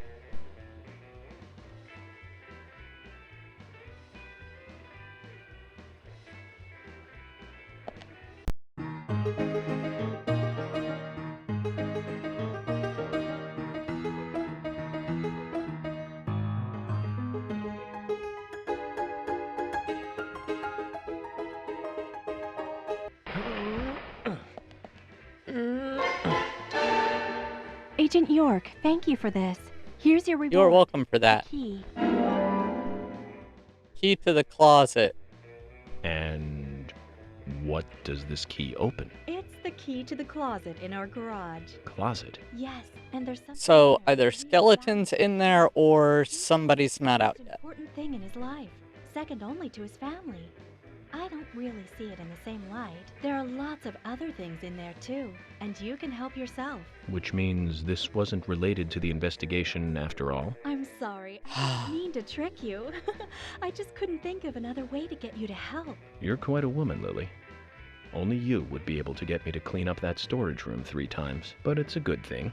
Agent York, thank you for this. Here's your reward. You're welcome for that. Key. Key to the closet. And what does this key open? It's the key to the closet in our garage. Closet? Yes, and there's something So, in there either that he's skeletons found. in there or somebody's not out It's an yet. important thing in his life, second only to his family. I don't really see it in the same light. There are lots of other things in there too, and you can help yourself. Which means this wasn't related to the investigation after all? I'm sorry. I didn't mean to trick you. I just couldn't think of another way to get you to help. You're quite a woman, Lily. Only you would be able to get me to clean up that storage room 3 times, but it's a good thing.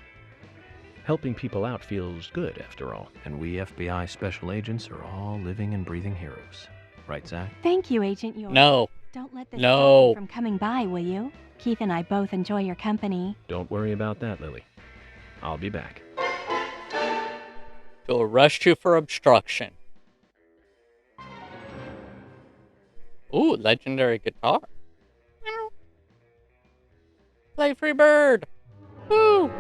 Helping people out feels good, after all. And we FBI special agents are all living and breathing heroes. Right, Zach? Thank you, Agent York. No. Don't let this No. stop you from coming by, will you? Keith and I both enjoy your company. Don't worry about that, Lily. I'll be back. To arrest you for obstruction. Ooh, legendary guitar. Play Free Bird. Woo!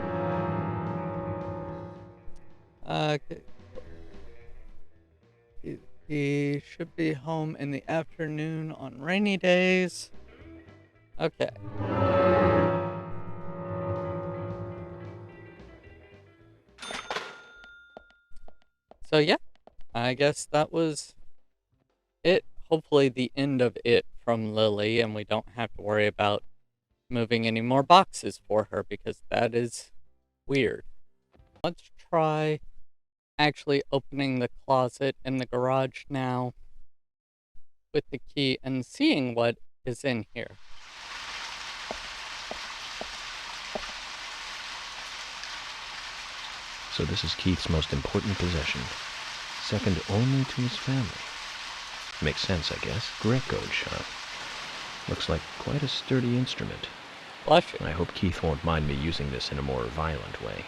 Okay. He should be home in the afternoon on rainy days. Okay. So yeah, I guess that was it. Hopefully the end of it from Lily, and we don't have to worry about moving any more boxes for her, because that is weird. Let's try actually opening the closet in the garage now with the key and seeing what is in here. So this is Keith's most important possession. Second only to his family. Makes sense, I guess. Greco shop. Looks like quite a sturdy instrument. Bless you. I hope Keith won't mind me using this in a more violent way.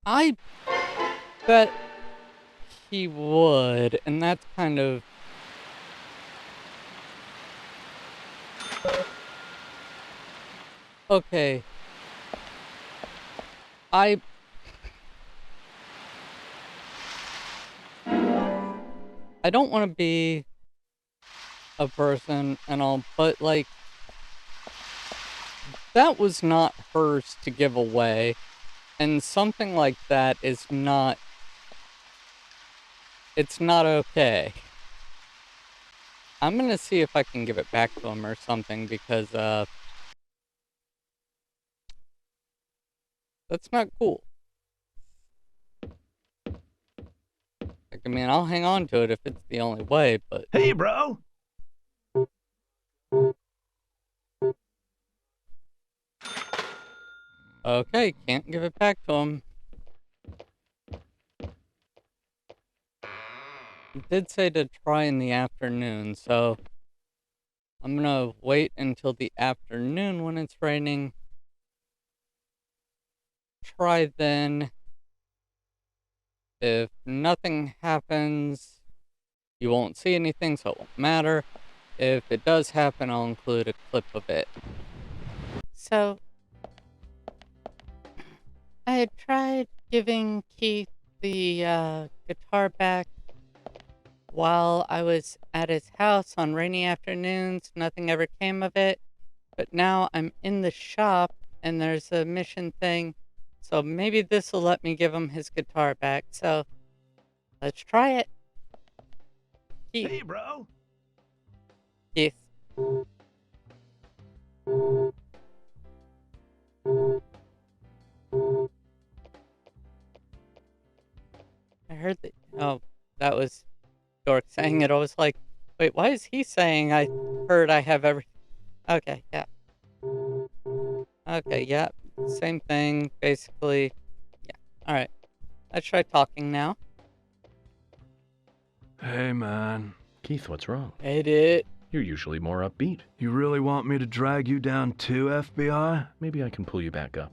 I bet he would, and that's kind of... Okay. I don't want to be a person and all, but like, that was not hers to give away, and something like that is not, it's not okay. I'm gonna see if I can give it back to him or something, because that's not cool. Like, I mean, I'll hang on to it if it's the only way, but... Hey, bro! Okay, can't give it back to him. It did say to try in the afternoon, so... I'm gonna wait until the afternoon when it's raining. Try then. If nothing happens, you won't see anything, so it won't matter. If it does happen, I'll include a clip of it. So, I had tried giving Keith the guitar back while I was at his house on rainy afternoons. Nothing ever came of it. But now I'm in the shop and there's a mission thing. So maybe this will let me give him his guitar back. So let's try it. Keith. Hey, bro. Keith. I heard that. Oh, that was Dork saying it. I was like, wait, why is he saying I heard I have every. Okay, yeah. Okay, yeah. Same thing, basically. Yeah. Alright. Let's try talking now. Hey, man. Keith, what's wrong? Hate it. You're usually more upbeat. You really want me to drag you down too, FBI? Maybe I can pull you back up.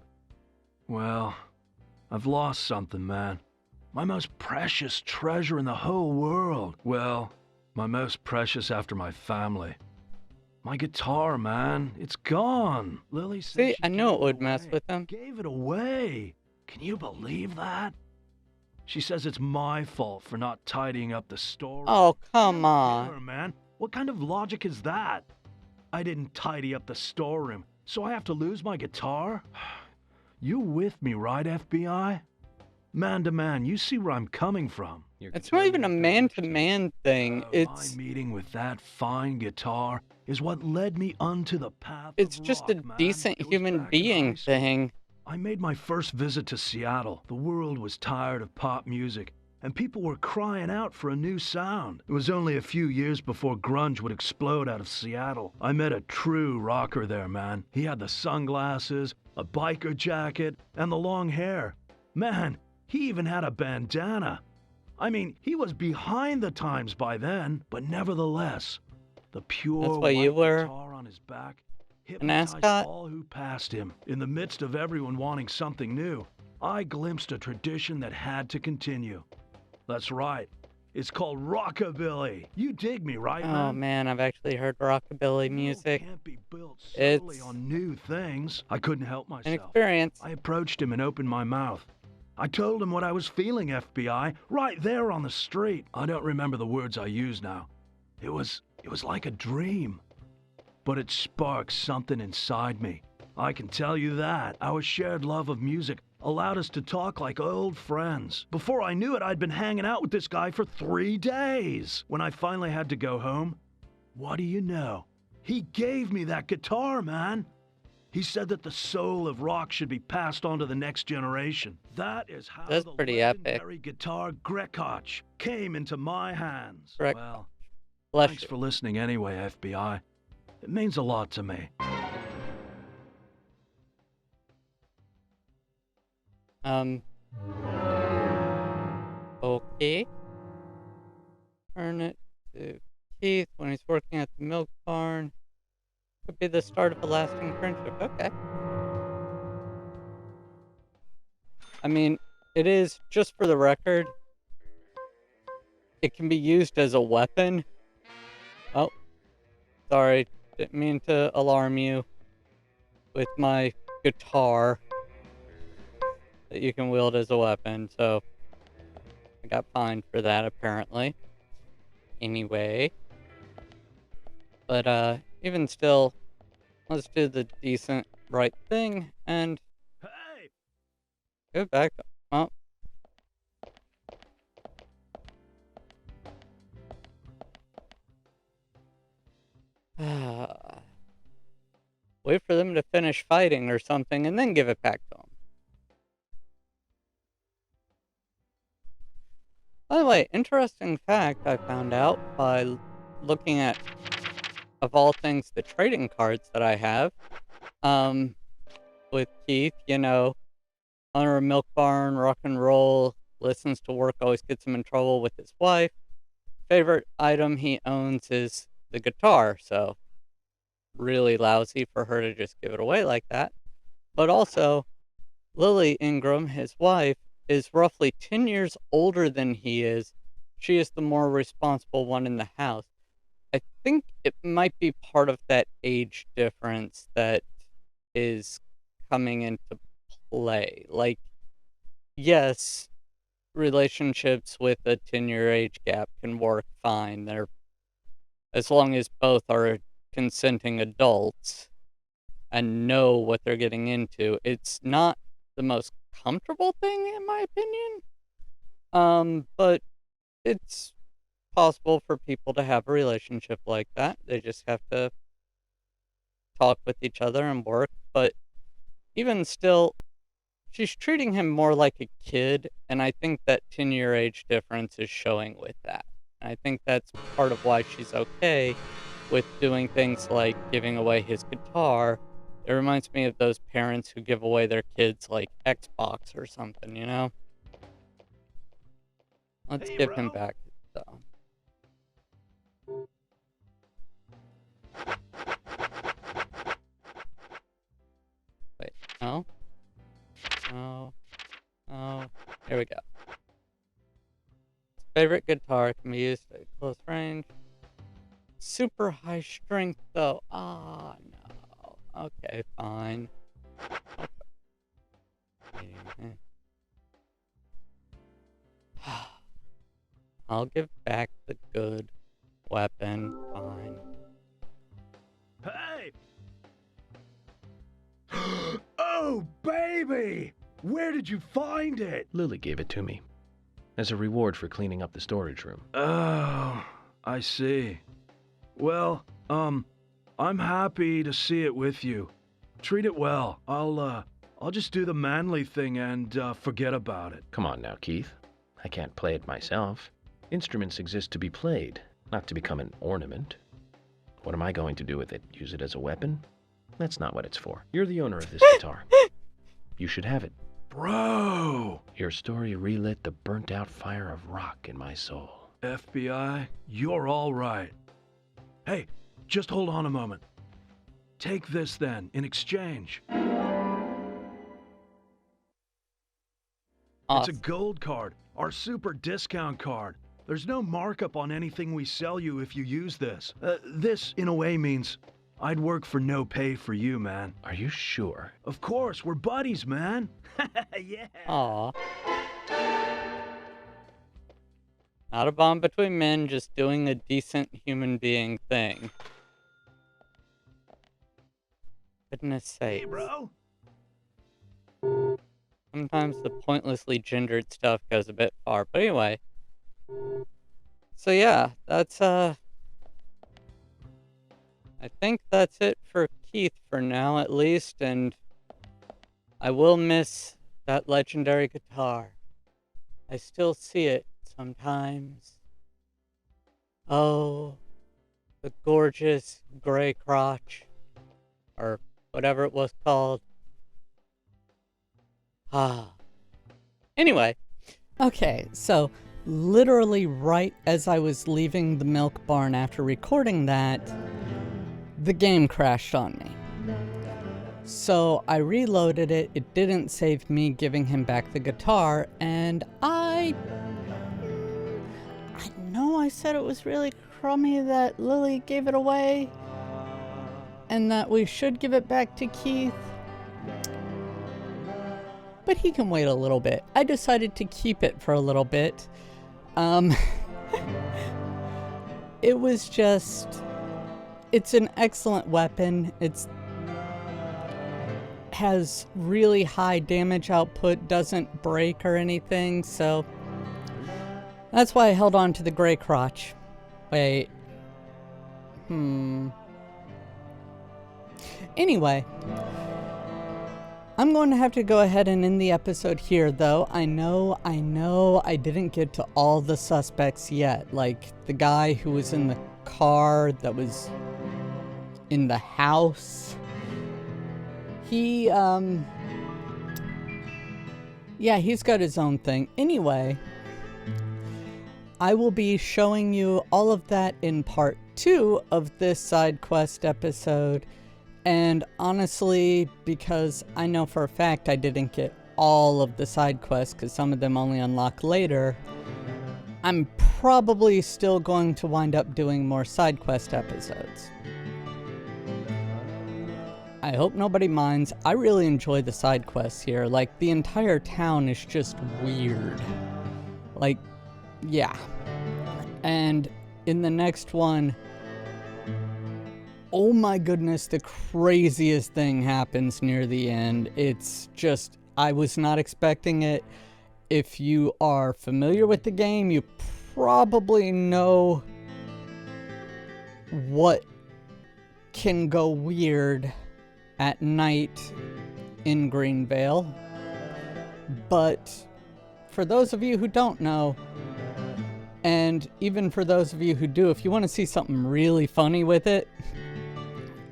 Well, I've lost something, man. My most precious treasure in the whole world. Well, my most precious after my family. My guitar, man. It's gone. Lily said See, she I knew gave it would away. mess with him. Gave it away. Can you believe that? She says it's my fault for not tidying up the store. Oh, come Can't blame her, on. man. What kind of logic is that? I didn't tidy up the storeroom, so I have to lose my guitar? You with me, right, FBI? Man to man, you see where I'm coming from. It's not even a man-to-man thing. It's My meeting with that fine guitar is what led me onto the path it's of just rock, a man. decent It was human back in being high school. thing. I made my first visit to Seattle. The world was tired of pop music, and people were crying out for a new sound. It was only a few years before grunge would explode out of Seattle. I met a true rocker there, man. He had the sunglasses, a biker jacket, and the long hair. Man, he even had a bandana. I mean, he was behind the times by then, but nevertheless, the pure That's why you white were guitar on his back an hypnotized ascot? all who passed him. In the midst of everyone wanting something new, I glimpsed a tradition that had to continue. That's right. It's called rockabilly. You dig me, right, man? Oh man, I've actually heard rockabilly The world music. can't be built solely It's on new things. I couldn't help an myself. experience. I approached him and opened my mouth. I told him what I was feeling, FBI, right there on the street. I don't remember the words I used now. It was like a dream. But it sparked something inside me. I can tell you that. Our shared love of music allowed us to talk like old friends. Before I knew it, I'd been hanging out with this guy for 3 days. When I finally had to go home, what do you know? He gave me that guitar, man. He said that the soul of rock should be passed on to the next generation. That is how That's the pretty epic. legendary guitar Grekach came into my hands. Grek- Well, Bless thanks you. for listening anyway, FBI. It means a lot to me. Okay. Turn it to Keith when he's working at the milk barn. Could be the start of a lasting friendship. Okay. I mean, it is, just for the record, it can be used as a weapon. Oh, sorry. Didn't mean to alarm you with my guitar that you can wield as a weapon, so I got fined for that apparently. Anyway. But even still, let's do the decent right thing and Hey! go back. Oh. Wait for them to finish fighting or something and then give it back to them. By the way, interesting fact I found out by looking at, of all things, the trading cards that I have. With Keith, you know, owner of Milk Barn, rock and roll, listens to work, always gets him in trouble with his wife. Favorite item he owns is the guitar, so really lousy for her to just give it away like that. But also, Lily Ingram, his wife, is roughly 10 years older than he is. She is the more responsible one in the house. I think it might be part of that age difference that is coming into play. Like, yes, relationships with a 10-year age gap can work fine. As long as both are consenting adults and know what they're getting into. It's not the most comfortable thing, in my opinion. But it's possible for people to have a relationship like that. They just have to talk with each other and work. But even still, she's treating him more like a kid, and I think that 10-year age difference is showing with that. And I think that's part of why she's okay with doing things like giving away his guitar. It reminds me of those parents who give away their kids, like, Xbox or something, you know? Let's give him back, though. Wait, no? No. Oh, here we go. Favorite guitar can be used at close range. Super high strength, though. Ah, no. Okay, fine. Okay. I'll give back the good weapon. Fine. Hey! Oh, baby! Where did you find it? Lily gave it to me as a reward for cleaning up the storage room. Oh, I see. Well, I'm happy to see it with you. Treat it well. I'll just do the manly thing and forget about it. Come on now, Keith. I can't play it myself. Instruments exist to be played, not to become an ornament. What am I going to do with it? Use it as a weapon? That's not what it's for. You're the owner of this guitar. You should have it. Bro! Your story relit the burnt-out fire of rock in my soul. FBI, you're all right. Hey, just hold on a moment. Take this then, in exchange. It's a gold card, our super discount card. There's no markup on anything we sell you if you use this. This, in a way, means I'd work for no pay for you, man. Are you sure? Of course, we're buddies, man. Yeah. Aw. Not a bond between men, just doing a decent human being thing. Goodness sakes. Hey, bro. Sometimes the pointlessly gendered stuff goes a bit far, but anyway. So yeah, that's, I think that's it for Keith for now, at least, and I will miss that legendary guitar. I still see it sometimes. Oh, the gorgeous gray crotch, or whatever it was called. Anyway. Okay, so literally right as I was leaving the milk barn after recording that, the game crashed on me. So I reloaded it. It didn't save me giving him back the guitar, and I know I said it was really crummy that Lily gave it away and that we should give it back to Keith. But he can wait a little bit. I decided to keep it for a little bit. It was just... It's an excellent weapon. It's has really high damage output, doesn't break or anything, so that's why I held on to the gray crotch. Wait. Anyway, I'm going to have to go ahead and end the episode here, though. I know I didn't get to all the suspects yet, like the guy who was in the car that was in the house. He, yeah, he's got his own thing. Anyway, I will be showing you all of that in part 2 of this side quest episode. And honestly, because I know for a fact I didn't get all of the side quests, because some of them only unlock later, I'm probably still going to wind up doing more side quest episodes. I hope nobody minds. I really enjoy the side quests here. Like, the entire town is just weird. Like, yeah. And in the next one, oh my goodness, the craziest thing happens near the end. It's just, I was not expecting it. If you are familiar with the game, you probably know what can go weird at night in Greenvale. But for those of you who don't know, and even for those of you who do, if you want to see something really funny with it,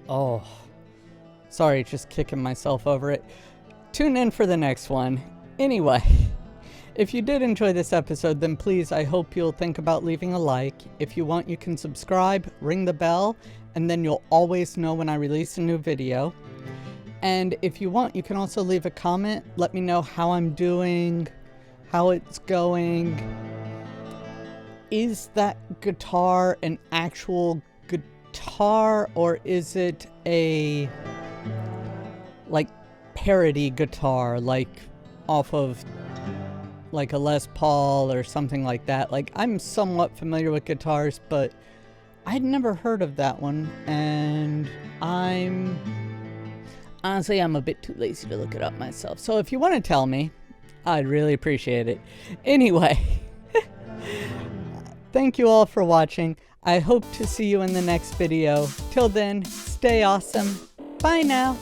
oh, sorry, just kicking myself over it. Tune in for the next one. Anyway, if you did enjoy this episode, then please, I hope you'll think about leaving a like. If you want, you can subscribe, ring the bell, and then you'll always know when I release a new video. And if you want, you can also leave a comment. Let me know how I'm doing, how it's going. Is that guitar an actual guitar, or is it a, like, parody guitar, like, off of, like, a Les Paul or something like that? Like, I'm somewhat familiar with guitars, but I'd never heard of that one, and honestly, I'm a bit too lazy to look it up myself. So if you want to tell me, I'd really appreciate it. Anyway, thank you all for watching. I hope to see you in the next video. Till then, stay awesome. Bye now.